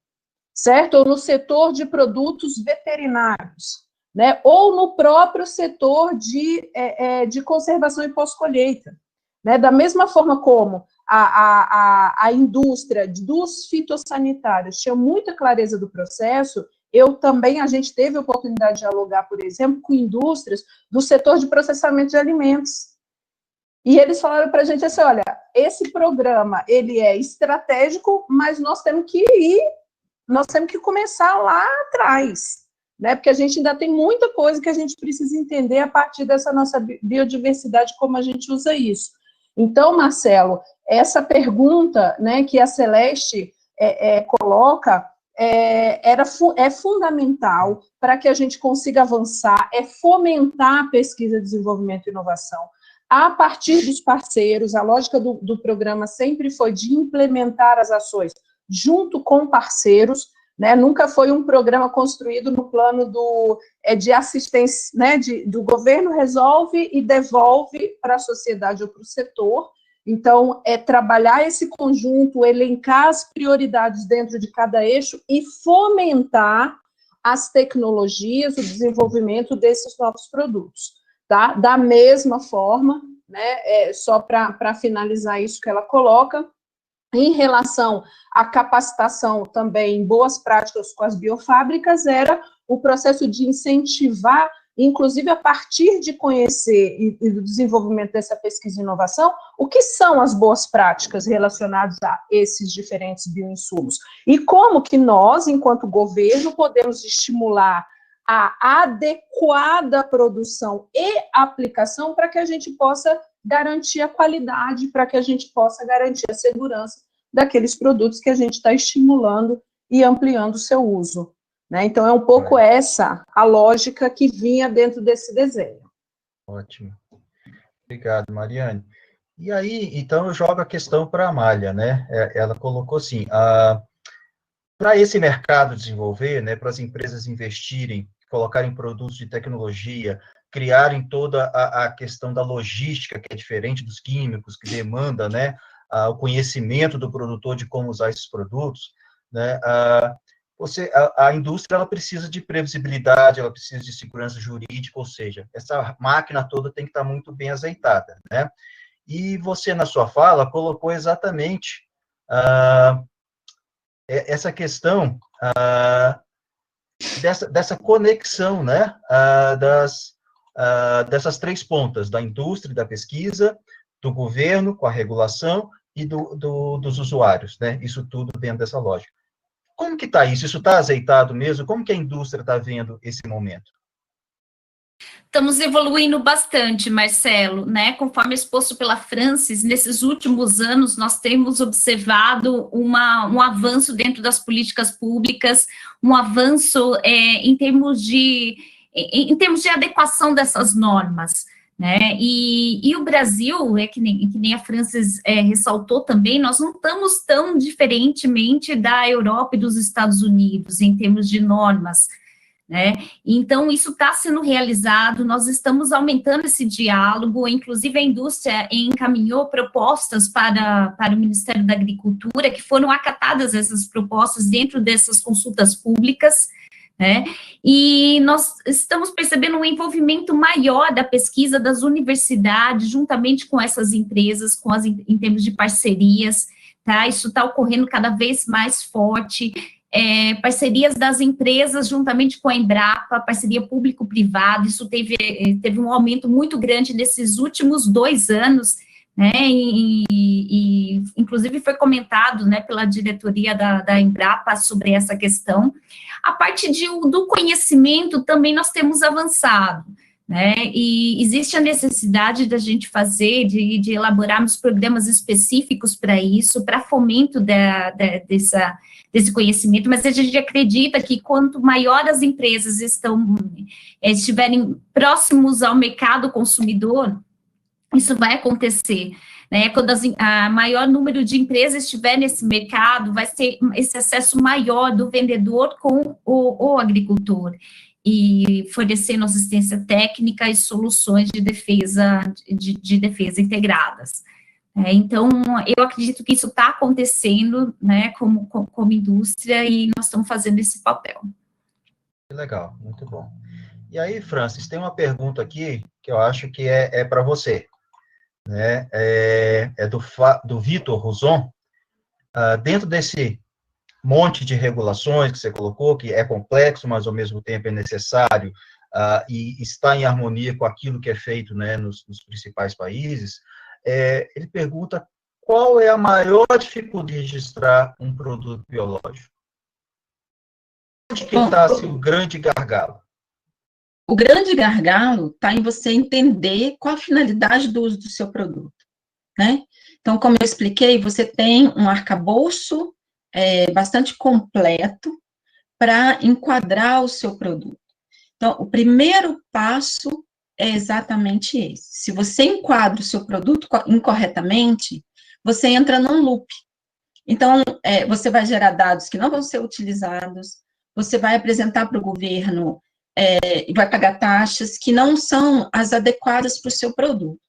certo? Ou no setor de produtos veterinários, né? Ou no próprio setor de conservação e pós-colheita, né? Da mesma forma como a indústria dos fitossanitários tinha muita clareza do processo, a gente teve a oportunidade de dialogar, por exemplo, com indústrias do setor de processamento de alimentos. E eles falaram para a gente assim, olha, esse programa, ele é estratégico, mas nós temos que começar lá atrás, né? Porque a gente ainda tem muita coisa que a gente precisa entender a partir dessa nossa biodiversidade, como a gente usa isso. Então, Marcelo, essa pergunta, né, que a Celeste coloca é fundamental para que a gente consiga avançar, fomentar a pesquisa, desenvolvimento e inovação. A partir dos parceiros, a lógica do programa sempre foi de implementar as ações junto com parceiros, né? Nunca foi um programa construído no plano de assistência, né? Do governo resolve e devolve para a sociedade ou para o setor. Então, trabalhar esse conjunto, elencar as prioridades dentro de cada eixo e fomentar as tecnologias, o desenvolvimento desses novos produtos, tá? Da mesma forma, né, só para finalizar isso que ela coloca, em relação à capacitação também em boas práticas com as biofábricas, era o processo de incentivar, inclusive a partir de conhecer e do desenvolvimento dessa pesquisa e inovação, o que são as boas práticas relacionadas a esses diferentes bioinsumos. E como que nós, enquanto governo, podemos estimular a adequada produção e aplicação para que a gente possa garantir a qualidade, para que a gente possa garantir a segurança daqueles produtos que a gente está estimulando e ampliando o seu uso. Né? Então, é um pouco essa a lógica que vinha dentro desse desenho.
Ótimo. Obrigado, Mariane. E aí, então, eu jogo a questão para a Amália, né? Ela colocou assim, para esse mercado desenvolver, né, para as empresas investirem, colocarem produtos de tecnologia, criarem toda a questão da logística, que é diferente dos químicos, que demanda, né, o conhecimento do produtor de como usar esses produtos, né, a indústria ela precisa de previsibilidade, ela precisa de segurança jurídica, ou seja, essa máquina toda tem que estar muito bem azeitada, né? E você, na sua fala, colocou exatamente essa questão dessa conexão, né, dessas três pontas, da indústria, da pesquisa, do governo, com a regulação, e dos usuários, né? Isso tudo dentro dessa lógica. Como que está isso? Isso está azeitado mesmo? Como que a indústria está vendo esse momento?
Estamos evoluindo bastante, Marcelo, né? Conforme exposto pela Francis, nesses últimos anos nós temos observado um avanço dentro das políticas públicas, um avanço em termos de adequação dessas normas. Né? E o Brasil, que nem a Francis ressaltou também, nós não estamos tão diferentemente da Europa e dos Estados Unidos em termos de normas, né? Então, isso está sendo realizado, nós estamos aumentando esse diálogo, inclusive a indústria encaminhou propostas para o Ministério da Agricultura, que foram acatadas essas propostas dentro dessas consultas públicas, né? E nós estamos percebendo um envolvimento maior da pesquisa das universidades, juntamente com essas empresas, em termos de parcerias, tá? Isso está ocorrendo cada vez mais forte, parcerias das empresas juntamente com a Embrapa, parceria público-privada, isso teve um aumento muito grande nesses últimos 2 anos, né, e inclusive foi comentado, né, pela diretoria da Embrapa sobre essa questão. A parte do conhecimento também nós temos avançado, né, e existe a necessidade da gente fazer, de elaborarmos programas específicos para isso, para fomento desse conhecimento, mas a gente acredita que quanto maior as empresas estiverem próximos ao mercado consumidor, isso vai acontecer, né? Quando a maior número de empresas estiver nesse mercado, vai ser esse acesso maior do vendedor com o agricultor, e fornecendo assistência técnica e soluções de defesa integradas, Então, eu acredito que isso está acontecendo, né, como indústria, e nós estamos fazendo esse papel.
Legal, muito bom. E aí, Francis, tem uma pergunta aqui que eu acho que é para você, né? É do Vitor Rouzon. Dentro desse monte de regulações que você colocou, que é complexo, mas ao mesmo tempo é necessário, e está em harmonia com aquilo que é feito, né, nos principais países, ele pergunta qual é a maior dificuldade de registrar um produto biológico? Onde que está assim, o grande gargalo?
O grande gargalo está em você entender qual a finalidade do uso do seu produto, né? Então, como eu expliquei, você tem um arcabouço bastante completo para enquadrar o seu produto. Então, o primeiro passo é exatamente esse. Se você enquadra o seu produto incorretamente, você entra num loop. Então, você vai gerar dados que não vão ser utilizados, você vai apresentar para o governo e vai pagar taxas que não são as adequadas para o seu produto.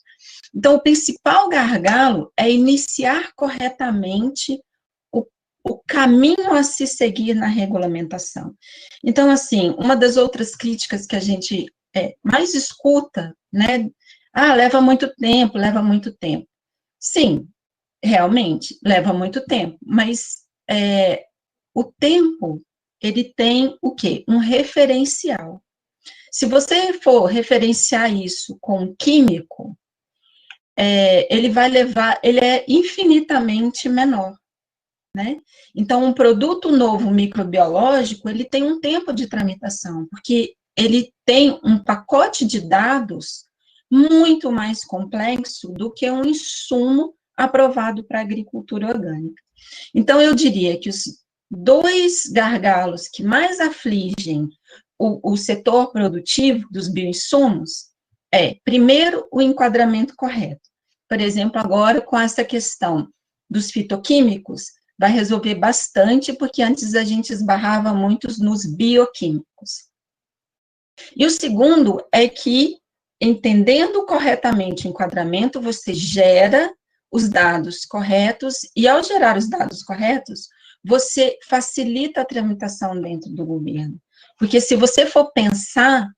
Então, o principal gargalo é iniciar corretamente o caminho a se seguir na regulamentação. Então, assim, uma das outras críticas que a gente mais escuta, né, leva muito tempo, leva muito tempo. Sim, realmente, leva muito tempo, mas o tempo, ele tem o quê? Um referencial. Se você for referenciar isso com um químico, ele vai levar, ele é infinitamente menor, né? Então, um produto novo microbiológico, ele tem um tempo de tramitação, porque ele tem um pacote de dados muito mais complexo do que um insumo aprovado para a agricultura orgânica. Então, eu diria que os dois gargalos que mais afligem o setor produtivo dos bioinsumos primeiro, o enquadramento correto. Por exemplo, agora, com essa questão dos fitoquímicos, vai resolver bastante, porque antes a gente esbarrava muito nos bioquímicos. E o segundo é que, entendendo corretamente o enquadramento, você gera os dados corretos, e ao gerar os dados corretos, você facilita a tramitação dentro do governo. Porque se você for pensar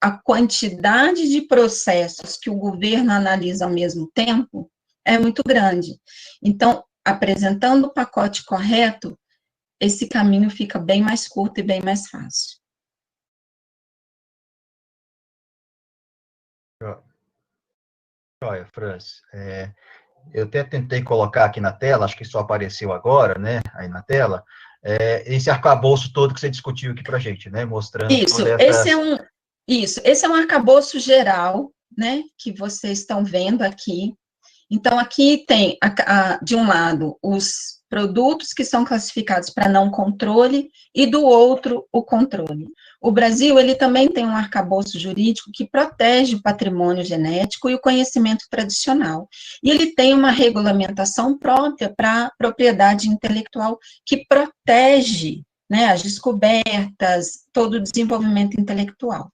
a quantidade de processos que o governo analisa ao mesmo tempo é muito grande. Então, apresentando o pacote correto, esse caminho fica bem mais curto e bem mais fácil.
Olha, Francis, eu até tentei colocar aqui na tela, acho que só apareceu agora, né, aí na tela, esse arcabouço todo que você discutiu aqui para a gente, né, mostrando...
Isso, esse é um arcabouço geral, né, que vocês estão vendo aqui. Então, aqui tem, de um lado, os produtos que são classificados para não controle, e do outro, o controle. O Brasil, ele também tem um arcabouço jurídico que protege o patrimônio genético e o conhecimento tradicional. E ele tem uma regulamentação própria para a propriedade intelectual que protege, né, as descobertas, todo o desenvolvimento intelectual.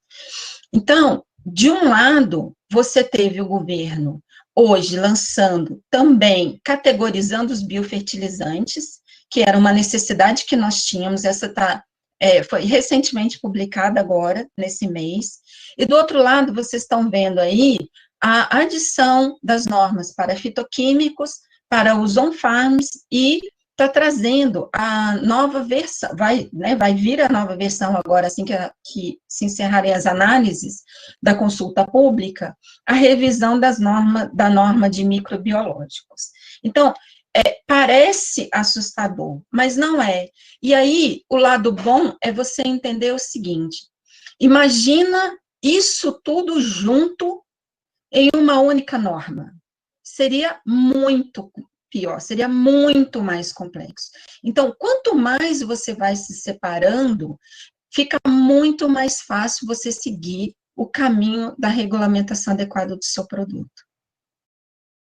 Então, de um lado, você teve o governo hoje lançando também, categorizando os biofertilizantes, que era uma necessidade que nós tínhamos, essa foi recentemente publicada agora, nesse mês, e do outro lado, vocês estão vendo aí a adição das normas para fitoquímicos, para os on-farms, e está trazendo a nova versão, vai vir a nova versão agora, assim que se encerrarem as análises da consulta pública, a revisão da norma de microbiológicos. Então, parece assustador, mas não é. E aí, o lado bom é você entender o seguinte, imagina isso tudo junto em uma única norma. Seria muito pior, seria muito mais complexo. Então, quanto mais você vai se separando, fica muito mais fácil você seguir o caminho da regulamentação adequada do seu produto.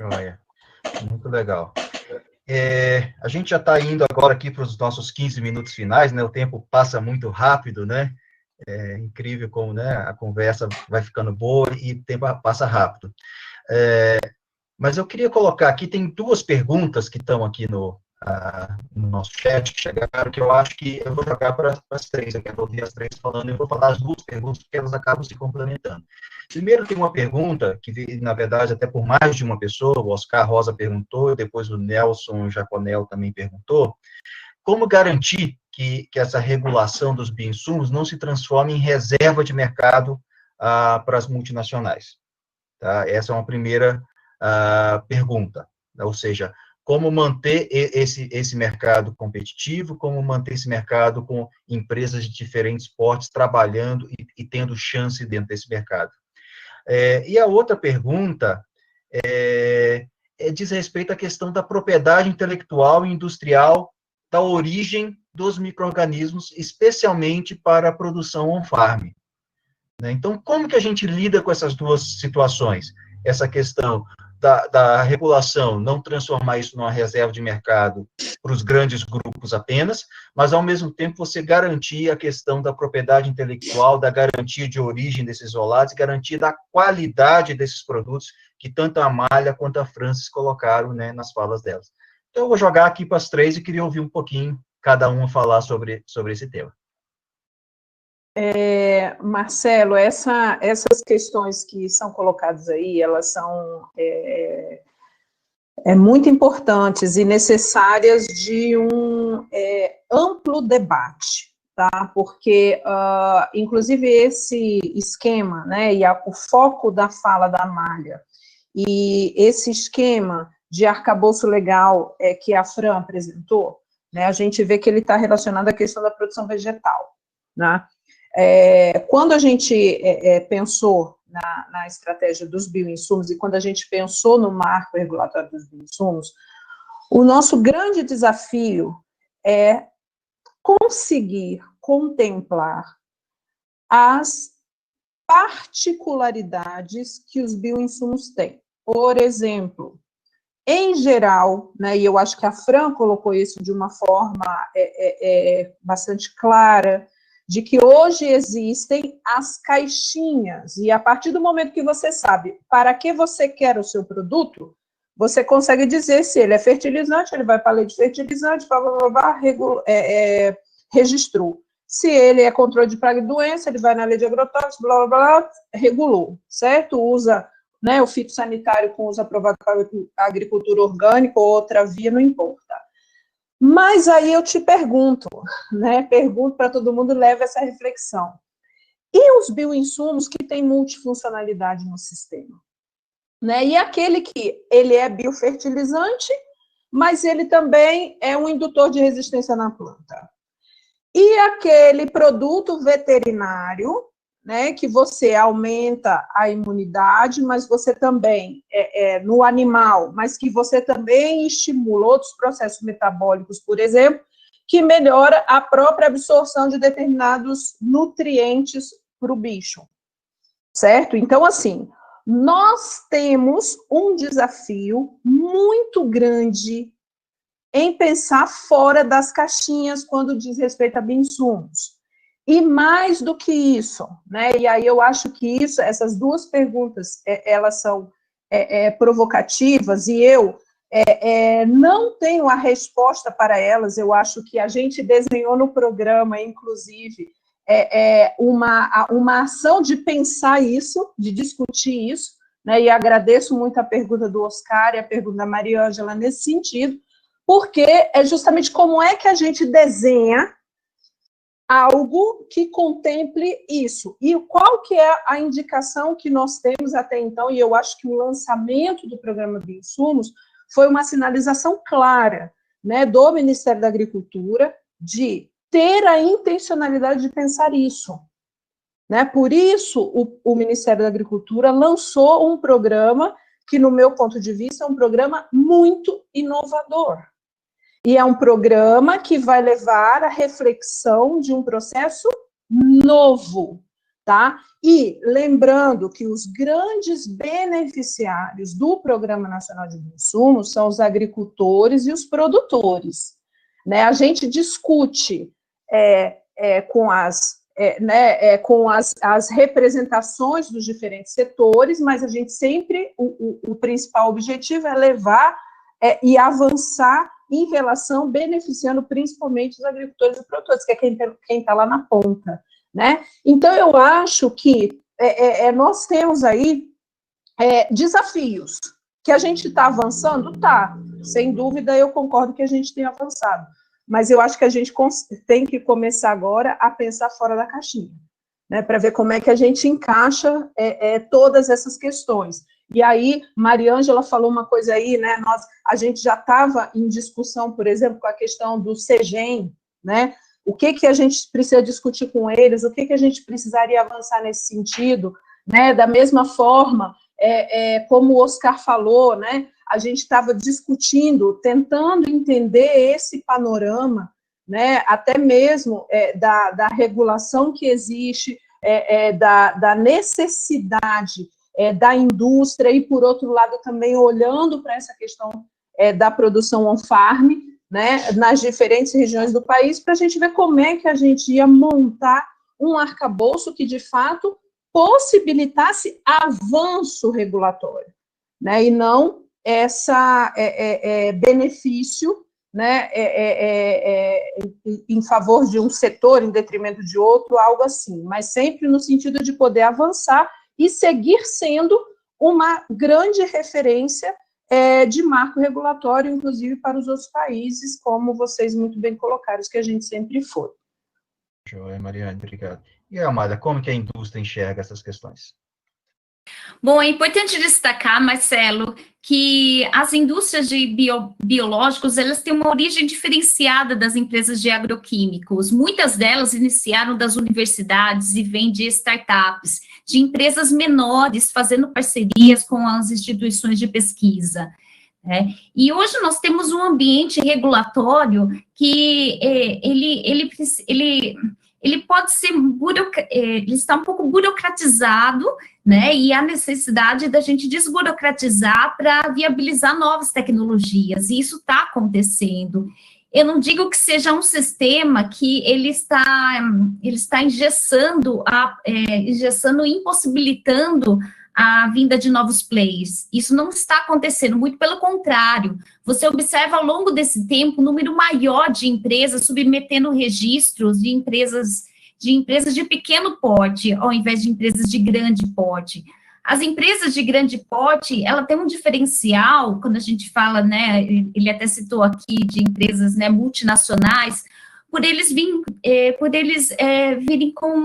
Olha, muito legal. A gente já está indo agora aqui para os nossos 15 minutos finais, né? O tempo passa muito rápido, né? É incrível como, né, a conversa vai ficando boa e o tempo passa rápido. Mas eu queria colocar aqui, tem duas perguntas que estão aqui no nosso chat, que chegaram, que eu acho que eu vou jogar para as três, eu quero ouvir as três falando, eu vou falar as duas perguntas, porque elas acabam se complementando. Primeiro, tem uma pergunta, que veio, na verdade, até por mais de uma pessoa, o Oscar Rosa perguntou, depois o Nelson Jaconel também perguntou, como garantir que essa regulação dos bioinsumos não se transforme em reserva de mercado para as multinacionais? Tá? Essa é uma primeira pergunta, ou seja, como manter esse mercado competitivo, como manter esse mercado com empresas de diferentes portes trabalhando e tendo chance dentro desse mercado. E a outra pergunta diz respeito à questão da propriedade intelectual e industrial da origem dos micro-organismos, especialmente para a produção on-farm. Então, como que a gente lida com essas duas situações? Essa questão da regulação, não transformar isso numa reserva de mercado para os grandes grupos apenas, mas, ao mesmo tempo, você garantir a questão da propriedade intelectual, da garantia de origem desses isolados, garantia da qualidade desses produtos que tanto a Amália quanto a Francis colocaram, né, nas falas delas. Então, eu vou jogar aqui para as três e queria ouvir um pouquinho cada uma falar sobre esse tema.
Marcelo, essas questões que são colocadas aí, elas são muito importantes e necessárias de um amplo debate, tá? Porque, inclusive, esse esquema, né, e o foco da fala da Amália, e esse esquema de arcabouço legal que a Fran apresentou, né, a gente vê que ele está relacionado à questão da produção vegetal, né? Quando a gente pensou na estratégia dos bioinsumos e quando a gente pensou no marco regulatório dos bioinsumos, o nosso grande desafio é conseguir contemplar as particularidades que os bioinsumos têm. Por exemplo, em geral, né, e eu acho que a Fran colocou isso de uma forma bastante clara, de que hoje existem as caixinhas, e a partir do momento que você sabe para que você quer o seu produto, você consegue dizer se ele é fertilizante, ele vai para a lei de fertilizante, registrou. Se ele é controle de praga e doença, ele vai na lei de agrotóxicos, blá, blá, blá, regulou, certo? Usa, né, o fitossanitário com uso aprovado para a agricultura orgânica ou outra via, não importa. Mas aí eu te pergunto, né, pergunto para todo mundo, leva essa reflexão. E os bioinsumos que têm multifuncionalidade no sistema? Né? E aquele que ele é biofertilizante, mas ele também é um indutor de resistência na planta. E aquele produto veterinário, né, que você aumenta a imunidade, mas você também, no animal, mas que você também estimula outros processos metabólicos, por exemplo, que melhora a própria absorção de determinados nutrientes para o bicho, certo? Então, assim, nós temos um desafio muito grande em pensar fora das caixinhas quando diz respeito a bioinsumos. E mais do que isso, né, e aí eu acho que essas duas perguntas, elas são provocativas, e eu não tenho a resposta para elas. Eu acho que a gente desenhou no programa, inclusive, uma ação de pensar isso, de discutir isso, né, e agradeço muito a pergunta do Oscar e a pergunta da Maria Ângela nesse sentido, porque é justamente como é que a gente desenha algo que contemple isso. E qual que é a indicação que nós temos até então, e eu acho que o lançamento do programa Bioinsumos foi uma sinalização clara, né, do Ministério da Agricultura de ter a intencionalidade de pensar isso. Né? Por isso, o Ministério da Agricultura lançou um programa que, no meu ponto de vista, é um programa muito inovador. E é um programa que vai levar à reflexão de um processo novo, tá? E lembrando que os grandes beneficiários do Programa Nacional de Bioinsumos são os agricultores e os produtores, né? A gente discute com as com as representações dos diferentes setores, mas a gente sempre, o principal objetivo é levar e avançar em relação, beneficiando principalmente os agricultores e produtores, que é quem está lá na ponta, né? Então, eu acho que nós temos aí desafios, que a gente está avançando? Tá, sem dúvida, eu concordo que a gente tem avançado, mas eu acho que a gente tem que começar agora a pensar fora da caixinha, né, para ver como é que a gente encaixa todas essas questões. E aí, Mariângela falou uma coisa aí, né, a gente já estava em discussão, por exemplo, com a questão do CEGEM, né, o que a gente precisa discutir com eles, o que a gente precisaria avançar nesse sentido, né, da mesma forma, como o Oscar falou, né, a gente estava discutindo, tentando entender esse panorama, né, até mesmo da regulação que existe, da necessidade da indústria e, por outro lado, também olhando para essa questão da produção on-farm, né, nas diferentes regiões do país, para a gente ver como é que a gente ia montar um arcabouço que, de fato, possibilitasse avanço regulatório, né, e não benefício, né, em favor de um setor em detrimento de outro, algo assim, mas sempre no sentido de poder avançar e seguir sendo uma grande referência de marco regulatório, inclusive para os outros países, como vocês muito bem colocaram, que a gente sempre foi.
Joia, Mariane, obrigado. E, Amália, como que a indústria enxerga essas questões?
Bom, é importante destacar, Marcelo, que as indústrias de biológicos, elas têm uma origem diferenciada das empresas de agroquímicos. Muitas delas iniciaram das universidades e vêm de startups, de empresas menores, fazendo parcerias com as instituições de pesquisa. E hoje nós temos um ambiente regulatório que ele pode ser, ele está um pouco burocratizado, né, e há necessidade da gente desburocratizar para viabilizar novas tecnologias, e isso está acontecendo. Eu não digo que seja um sistema que ele está engessando, impossibilitando a vinda de novos players. Isso não está acontecendo, muito pelo contrário. Você observa ao longo desse tempo um número maior de empresas submetendo registros de empresas de pequeno porte, ao invés de empresas de grande porte. As empresas de grande porte, ela tem um diferencial, quando a gente fala, né, ele até citou aqui de empresas, né, multinacionais, por eles virem com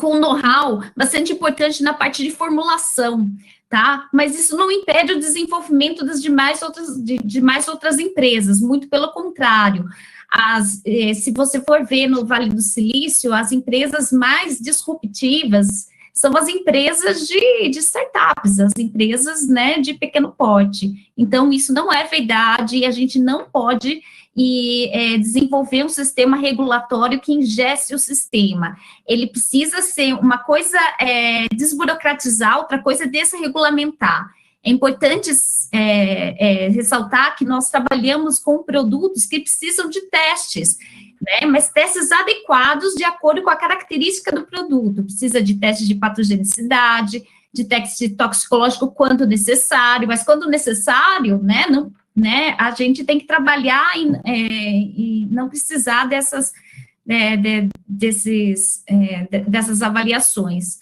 um know-how bastante importante na parte de formulação, tá? Mas isso não impede o desenvolvimento das demais outras empresas, muito pelo contrário. Se você for ver no Vale do Silício, as empresas mais disruptivas são as empresas de startups, as empresas, né, de pequeno porte. Então, isso não é verdade, e a gente não pode desenvolver um sistema regulatório que engesse o sistema. Ele precisa ser uma coisa desburocratizar, outra coisa desregulamentar. É importante ressaltar que nós trabalhamos com produtos que precisam de testes, né, mas testes adequados de acordo com a característica do produto. Precisa de testes de patogenicidade, de teste toxicológico quando necessário, mas quando necessário, né, a gente tem que trabalhar e não precisar dessas avaliações.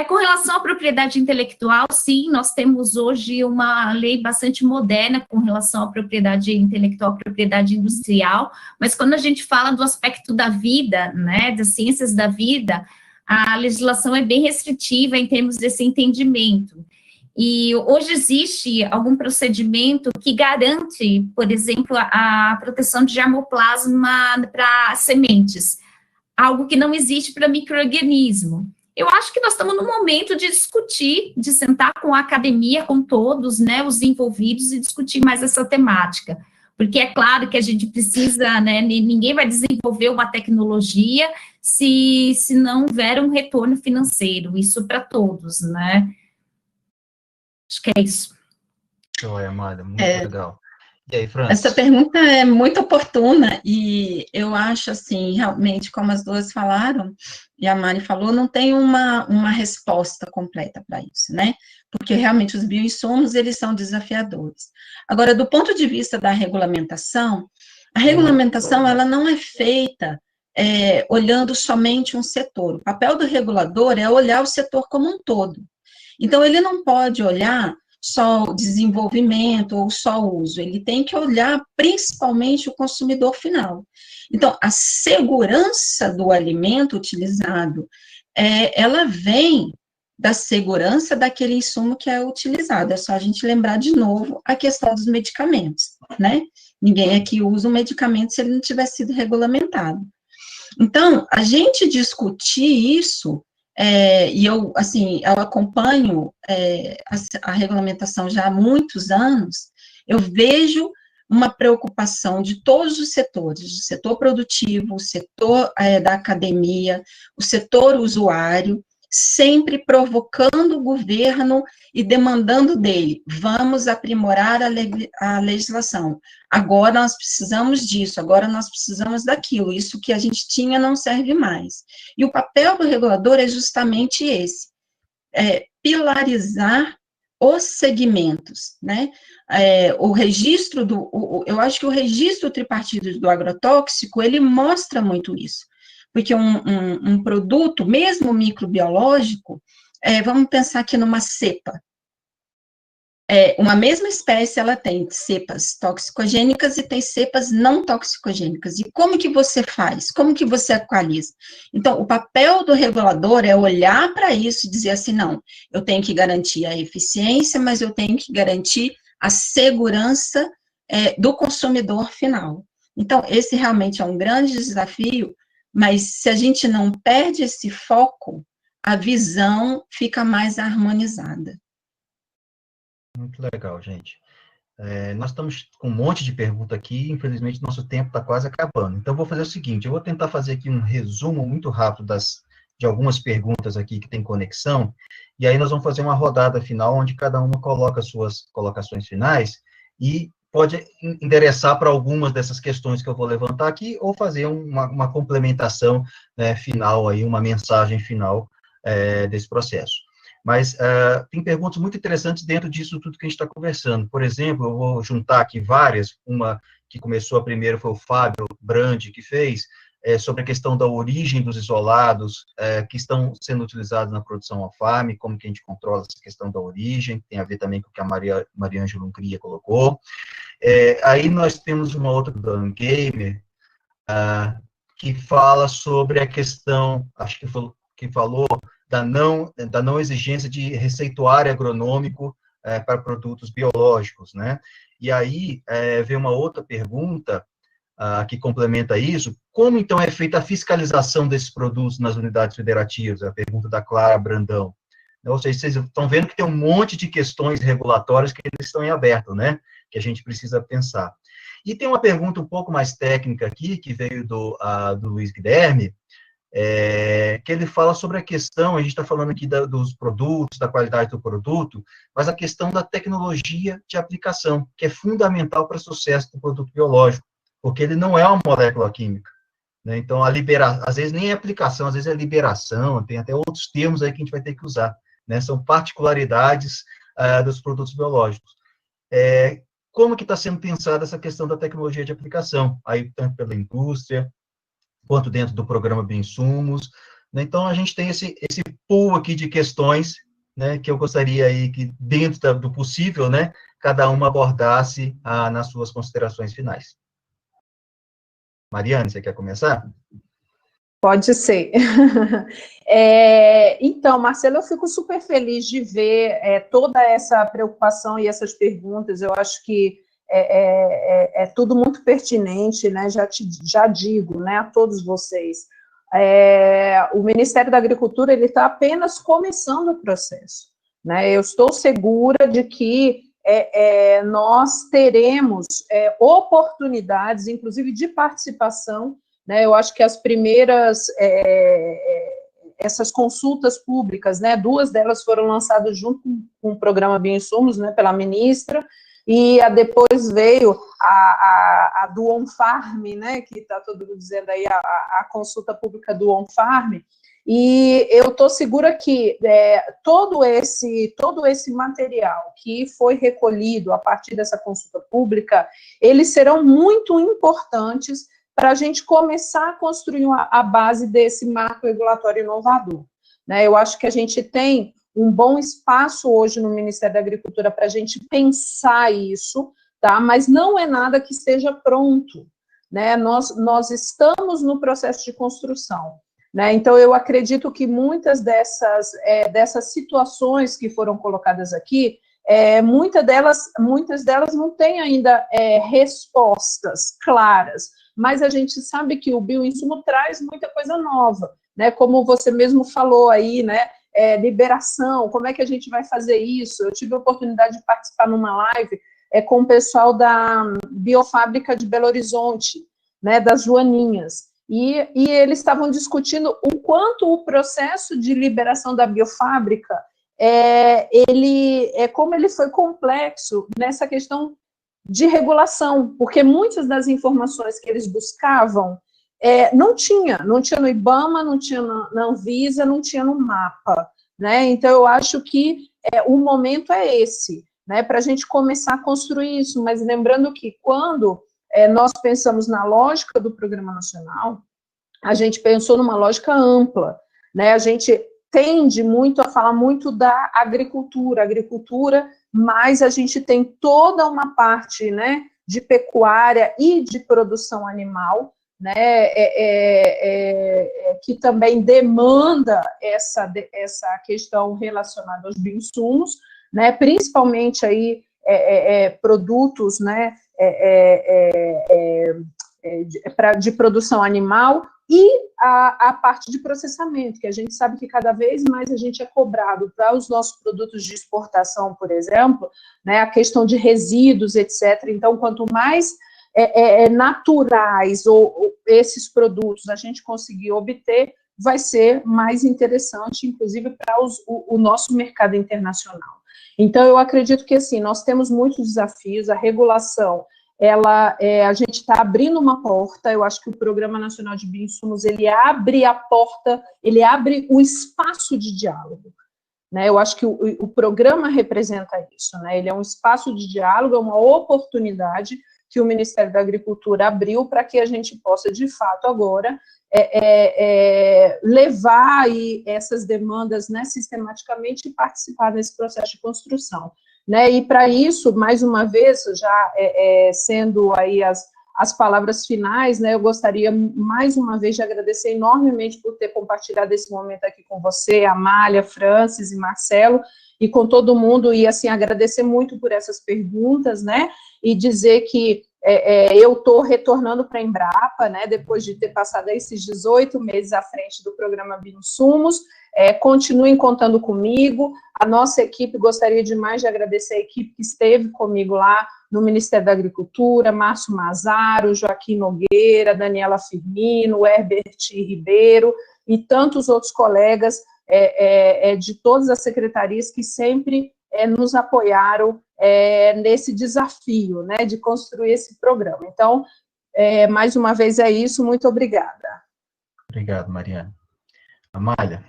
Com relação à propriedade intelectual, sim, nós temos hoje uma lei bastante moderna com relação à propriedade intelectual, propriedade industrial, mas quando a gente fala do aspecto da vida, né, das ciências da vida, a legislação é bem restritiva em termos desse entendimento. E hoje existe algum procedimento que garante, por exemplo, a proteção de germoplasma para sementes, algo que não existe para micro-organismo. Eu acho que nós estamos no momento de discutir, de sentar com a academia, com todos, né, os envolvidos, e discutir mais essa temática. Porque é claro que a gente precisa, né, ninguém vai desenvolver uma tecnologia se não houver um retorno financeiro, isso para todos, né? Acho que é isso.
Joia, Amália, muito legal. E aí, Francis?
Essa pergunta é muito oportuna e eu acho, assim, realmente, como as duas falaram, e a Mari falou, não tem uma resposta completa para isso, né? Porque realmente os bioinsumos, eles são desafiadores. Agora, do ponto de vista da regulamentação, a regulamentação, ela não é feita olhando somente um setor. O papel do regulador é olhar o setor como um todo. Então, ele não pode olhar só o desenvolvimento ou só o uso, ele tem que olhar principalmente o consumidor final. Então, a segurança do alimento utilizado, ela vem da segurança daquele insumo que é utilizado. É só a gente lembrar de novo a questão dos medicamentos, né? Ninguém aqui usa um medicamento se ele não tiver sido regulamentado. Então, a gente discutir isso, e eu, assim, eu acompanho a regulamentação já há muitos anos, eu vejo uma preocupação de todos os setores, o setor produtivo, o setor da academia, o setor usuário, sempre provocando o governo e demandando dele, vamos aprimorar a legislação, agora nós precisamos disso, agora nós precisamos daquilo, isso que a gente tinha não serve mais. E o papel do regulador é justamente esse, pilarizar os segmentos, né? O registro eu acho que o registro tripartite do agrotóxico, ele mostra muito isso, porque um produto, mesmo microbiológico, vamos pensar aqui numa cepa. Uma mesma espécie, ela tem cepas toxicogênicas e tem cepas não toxicogênicas. E como que você faz? Como que você equaliza? Então, o papel do regulador é olhar para isso e dizer assim, não, eu tenho que garantir a eficiência, mas eu tenho que garantir a segurança do consumidor final. Então, esse realmente é um grande desafio, mas se a gente não perde esse foco, a visão fica mais harmonizada.
Muito legal, gente. Nós estamos com um monte de pergunta aqui, infelizmente nosso tempo está quase acabando. Então, eu vou fazer o seguinte, eu vou tentar fazer aqui um resumo muito rápido de algumas perguntas aqui que tem conexão, e aí nós vamos fazer uma rodada final, onde cada uma coloca suas colocações finais, e pode endereçar para algumas dessas questões que eu vou levantar aqui, ou fazer uma complementação final, aí, uma mensagem final desse processo. Mas tem perguntas muito interessantes dentro disso tudo que a gente está conversando. Por exemplo, eu vou juntar aqui várias, uma que começou a primeira foi o Fábio Brandi que fez, sobre a questão da origem dos isolados que estão sendo utilizados na produção on-farm, como que a gente controla essa questão da origem, tem a ver também com o que a Mariângela Hungria colocou. Aí nós temos uma outra do Dan Gamer, que fala sobre a questão, acho que falou da não exigência de receituário agronômico para produtos biológicos, né? E aí vem uma outra pergunta que complementa isso, como então é feita a fiscalização desses produtos nas unidades federativas? A pergunta da Clara Brandão. Ou seja, vocês estão vendo que tem um monte de questões regulatórias que eles estão em aberto, né? Que a gente precisa pensar. E tem uma pergunta um pouco mais técnica aqui, que veio do Luiz Guilherme, que ele fala sobre a questão, a gente está falando aqui dos produtos, da qualidade do produto, mas a questão da tecnologia de aplicação, que é fundamental para o sucesso do produto biológico, porque ele não é uma molécula química, né? Então, às vezes nem é aplicação, às vezes é liberação, tem até outros termos aí que a gente vai ter que usar, né? São particularidades dos produtos biológicos. Como que está sendo pensada essa questão da tecnologia de aplicação, aí tanto pela indústria, quanto dentro do programa Bioinsumos, né? Então, a gente tem esse pool aqui de questões, né, que eu gostaria aí que, dentro do possível, né, cada uma abordasse nas suas considerações finais. Mariane, você quer começar?
Pode ser. Então, Marcelo, eu fico super feliz de ver toda essa preocupação e essas perguntas. Eu acho que é tudo muito pertinente, né? Já digo, né, a todos vocês. O Ministério da Agricultura ele está apenas começando o processo, né? Eu estou segura de que nós teremos oportunidades, inclusive de participação, né? Eu acho que as primeiras essas consultas públicas, né? 2 delas foram lançadas junto com o programa Bioinsumos, né? Pela ministra. e depois veio a do On-Farm, né, que está todo mundo dizendo aí, a consulta pública do On-Farm, e eu estou segura que todo esse material que foi recolhido a partir dessa consulta pública, eles serão muito importantes para a gente começar a construir a base desse marco regulatório inovador, né? Eu acho que a gente tem um bom espaço hoje no Ministério da Agricultura para a gente pensar isso, tá? Mas não é nada que esteja pronto, né? Nós estamos no processo de construção, né? Então, eu acredito que muitas dessas situações que foram colocadas aqui, muitas delas não têm ainda respostas claras, mas a gente sabe que o bioinsumo traz muita coisa nova, né? Como você mesmo falou aí, né? Liberação, como é que a gente vai fazer isso? Eu tive a oportunidade de participar numa live com o pessoal da Biofábrica de Belo Horizonte, né? Das Joaninhas. E eles estavam discutindo o quanto o processo de liberação da biofábrica, como ele foi complexo nessa questão de regulação, porque muitas das informações que eles buscavam não tinha no IBAMA, não tinha na Anvisa, não tinha no MAPA, né? Então, eu acho que o momento é esse, né? Para a gente começar a construir isso, mas lembrando que quando nós pensamos na lógica do Programa Nacional, a gente pensou numa lógica ampla, né? A gente tende muito a falar muito da agricultura, mas a gente tem toda uma parte, né, de pecuária e de produção animal, né, que também demanda essa questão relacionada aos bioinsumos, né, principalmente aí produtos, né, de produção animal, e a parte de processamento, que a gente sabe que cada vez mais a gente é cobrado para os nossos produtos de exportação, por exemplo, né, a questão de resíduos, etc. Então, quanto mais naturais ou esses produtos a gente conseguir obter, vai ser mais interessante, inclusive, para o nosso mercado internacional. Então, eu acredito que, assim, nós temos muitos desafios, a regulação, a gente está abrindo uma porta. Eu acho que o Programa Nacional de Bioinsumos, ele abre a porta, ele abre o espaço de diálogo, né? Eu acho que o programa representa isso, né? Ele é um espaço de diálogo, é uma oportunidade que o Ministério da Agricultura abriu para que a gente possa, de fato, agora, levar aí essas demandas, né, sistematicamente, e participar desse processo de construção, né? E para isso, mais uma vez, já sendo aí as palavras finais, né, eu gostaria mais uma vez de agradecer enormemente por ter compartilhado esse momento aqui com você, Amália, Francis e Marcelo, e com todo mundo, e assim, agradecer muito por essas perguntas, né, e dizer que eu estou retornando para a Embrapa, né, depois de ter passado esses 18 meses à frente do programa Bioinsumos. Continuem contando comigo. A nossa equipe, gostaria demais de agradecer a equipe que esteve comigo lá no Ministério da Agricultura, Márcio Mazaro, Joaquim Nogueira, Daniela Firmino, Herbert Ribeiro e tantos outros colegas de todas as secretarias que sempre nos apoiaram nesse desafio, né, de construir esse programa. Então, mais uma vez é isso, muito obrigada.
Obrigado, Mariana. Amália.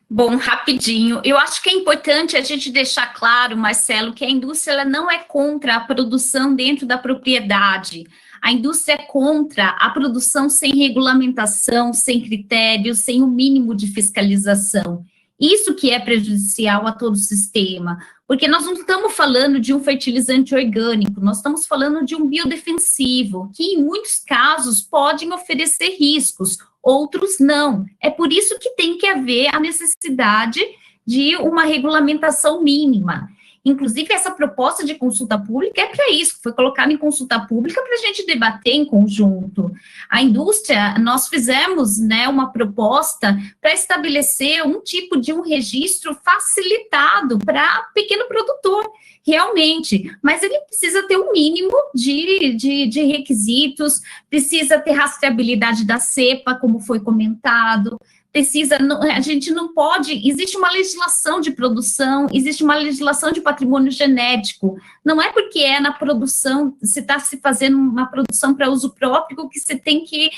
Bom, rapidinho, eu acho que é importante a gente deixar claro, Marcelo, que a indústria ela não é contra a produção dentro da propriedade. A indústria é contra a produção sem regulamentação, sem critérios, sem o mínimo de fiscalização. Isso que é prejudicial a todo o sistema, porque nós não estamos falando de um fertilizante orgânico, nós estamos falando de um biodefensivo, que em muitos casos podem oferecer riscos, outros não. É por isso que tem que haver a necessidade de uma regulamentação mínima. Inclusive, essa proposta de consulta pública é para isso, foi colocada em consulta pública para a gente debater em conjunto. A indústria, nós fizemos, né, uma proposta para estabelecer um tipo de um registro facilitado para pequeno produtor, realmente, mas ele precisa ter um mínimo de requisitos, precisa ter rastreabilidade da cepa, como foi comentado, a gente não pode, existe uma legislação de produção, existe uma legislação de patrimônio genético, não é porque é na produção, se está se fazendo uma produção para uso próprio, que você tem que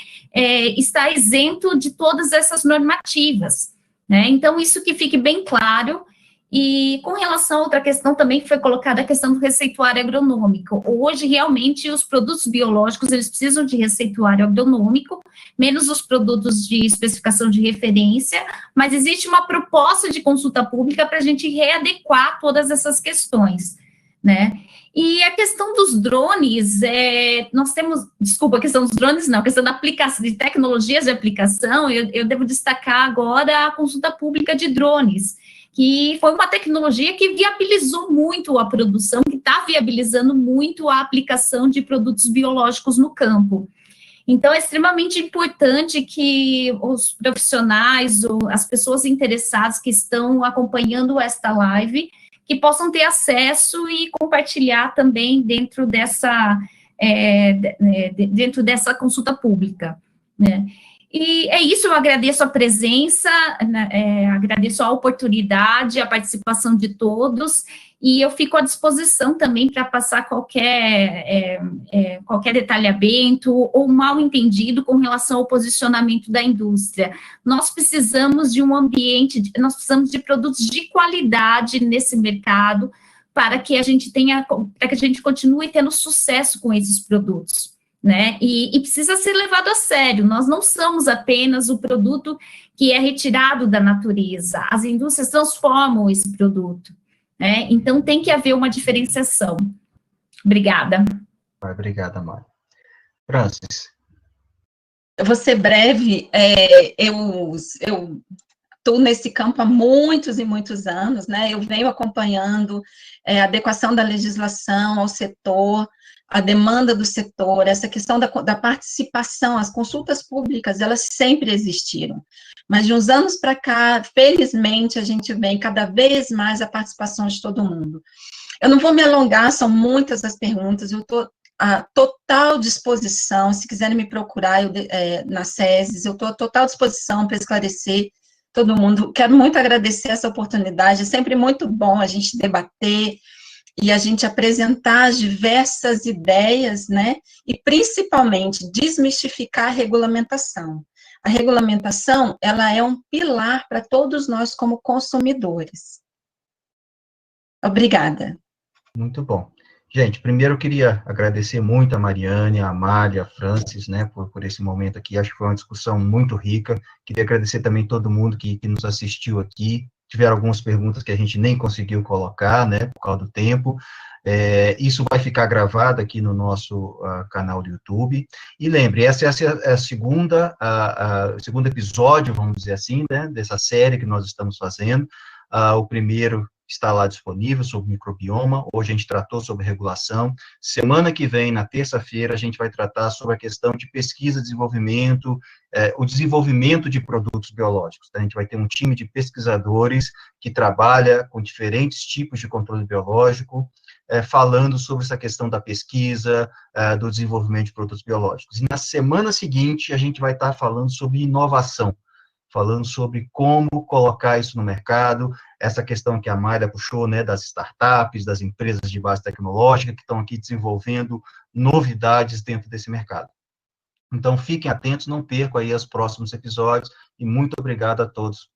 estar isento de todas essas normativas, né? Então, isso que fique bem claro. E com relação a outra questão também que foi colocada, a questão do receituário agronômico. Hoje, realmente, os produtos biológicos, eles precisam de receituário agronômico, menos os produtos de especificação de referência, mas existe uma proposta de consulta pública para a gente readequar todas essas questões, né? E a questão dos drones, nós temos, desculpa, a questão dos drones não, a questão da aplicação, de tecnologias de aplicação, eu devo destacar agora a consulta pública de drones, que foi uma tecnologia que viabilizou muito a produção, que está viabilizando muito a aplicação de produtos biológicos no campo. Então, é extremamente importante que os profissionais, ou as pessoas interessadas que estão acompanhando esta live, que possam ter acesso e compartilhar também dentro dessa consulta pública, né? E é isso, eu agradeço a presença, agradeço a oportunidade, a participação de todos, e eu fico à disposição também para passar qualquer detalhamento ou mal entendido com relação ao posicionamento da indústria. Nós precisamos de um ambiente, nós precisamos de produtos de qualidade nesse mercado, para que a gente continue tendo sucesso com esses produtos, né? E precisa ser levado a sério. Nós não somos apenas o produto que é retirado da natureza, as indústrias transformam esse produto, né? Então tem que haver uma diferenciação. Obrigada.
Obrigada, Mário. Francis.
Eu vou ser breve. Eu estou nesse campo há muitos e muitos anos, né? Eu venho acompanhando a adequação da legislação ao setor, a demanda do setor, essa questão da participação, as consultas públicas, elas sempre existiram, mas de uns anos para cá, felizmente, a gente vê cada vez mais a participação de todo mundo. Eu não vou me alongar, são muitas as perguntas, eu estou à total disposição, se quiserem me procurar na SESES, eu estou à total disposição para esclarecer todo mundo. Quero muito agradecer essa oportunidade, é sempre muito bom a gente debater, e a gente apresentar as diversas ideias, né, e principalmente desmistificar a regulamentação. A regulamentação, ela é um pilar para todos nós como consumidores. Obrigada.
Muito bom. Gente, primeiro eu queria agradecer muito a Mariane, a Amália, a Francis, né, por esse momento aqui, acho que foi uma discussão muito rica. Queria agradecer também todo mundo que nos assistiu aqui. Tiveram algumas perguntas que a gente nem conseguiu colocar, né, por causa do tempo. Isso vai ficar gravado aqui no nosso canal do YouTube. E lembre, essa é a segundo episódio, vamos dizer assim, né, dessa série que nós estamos fazendo. O primeiro está lá disponível sobre microbioma. Hoje a gente tratou sobre regulação. Semana que vem, na terça-feira, a gente vai tratar sobre a questão de pesquisa, desenvolvimento, o desenvolvimento de produtos biológicos. Tá? A gente vai ter um time de pesquisadores que trabalha com diferentes tipos de controle biológico, falando sobre essa questão da pesquisa, do desenvolvimento de produtos biológicos. E na semana seguinte, a gente vai estar falando sobre inovação, falando sobre como colocar isso no mercado, essa questão que a Mayra puxou, né, das startups, das empresas de base tecnológica, que estão aqui desenvolvendo novidades dentro desse mercado. Então, fiquem atentos, não percam aí os próximos episódios, e muito obrigado a todos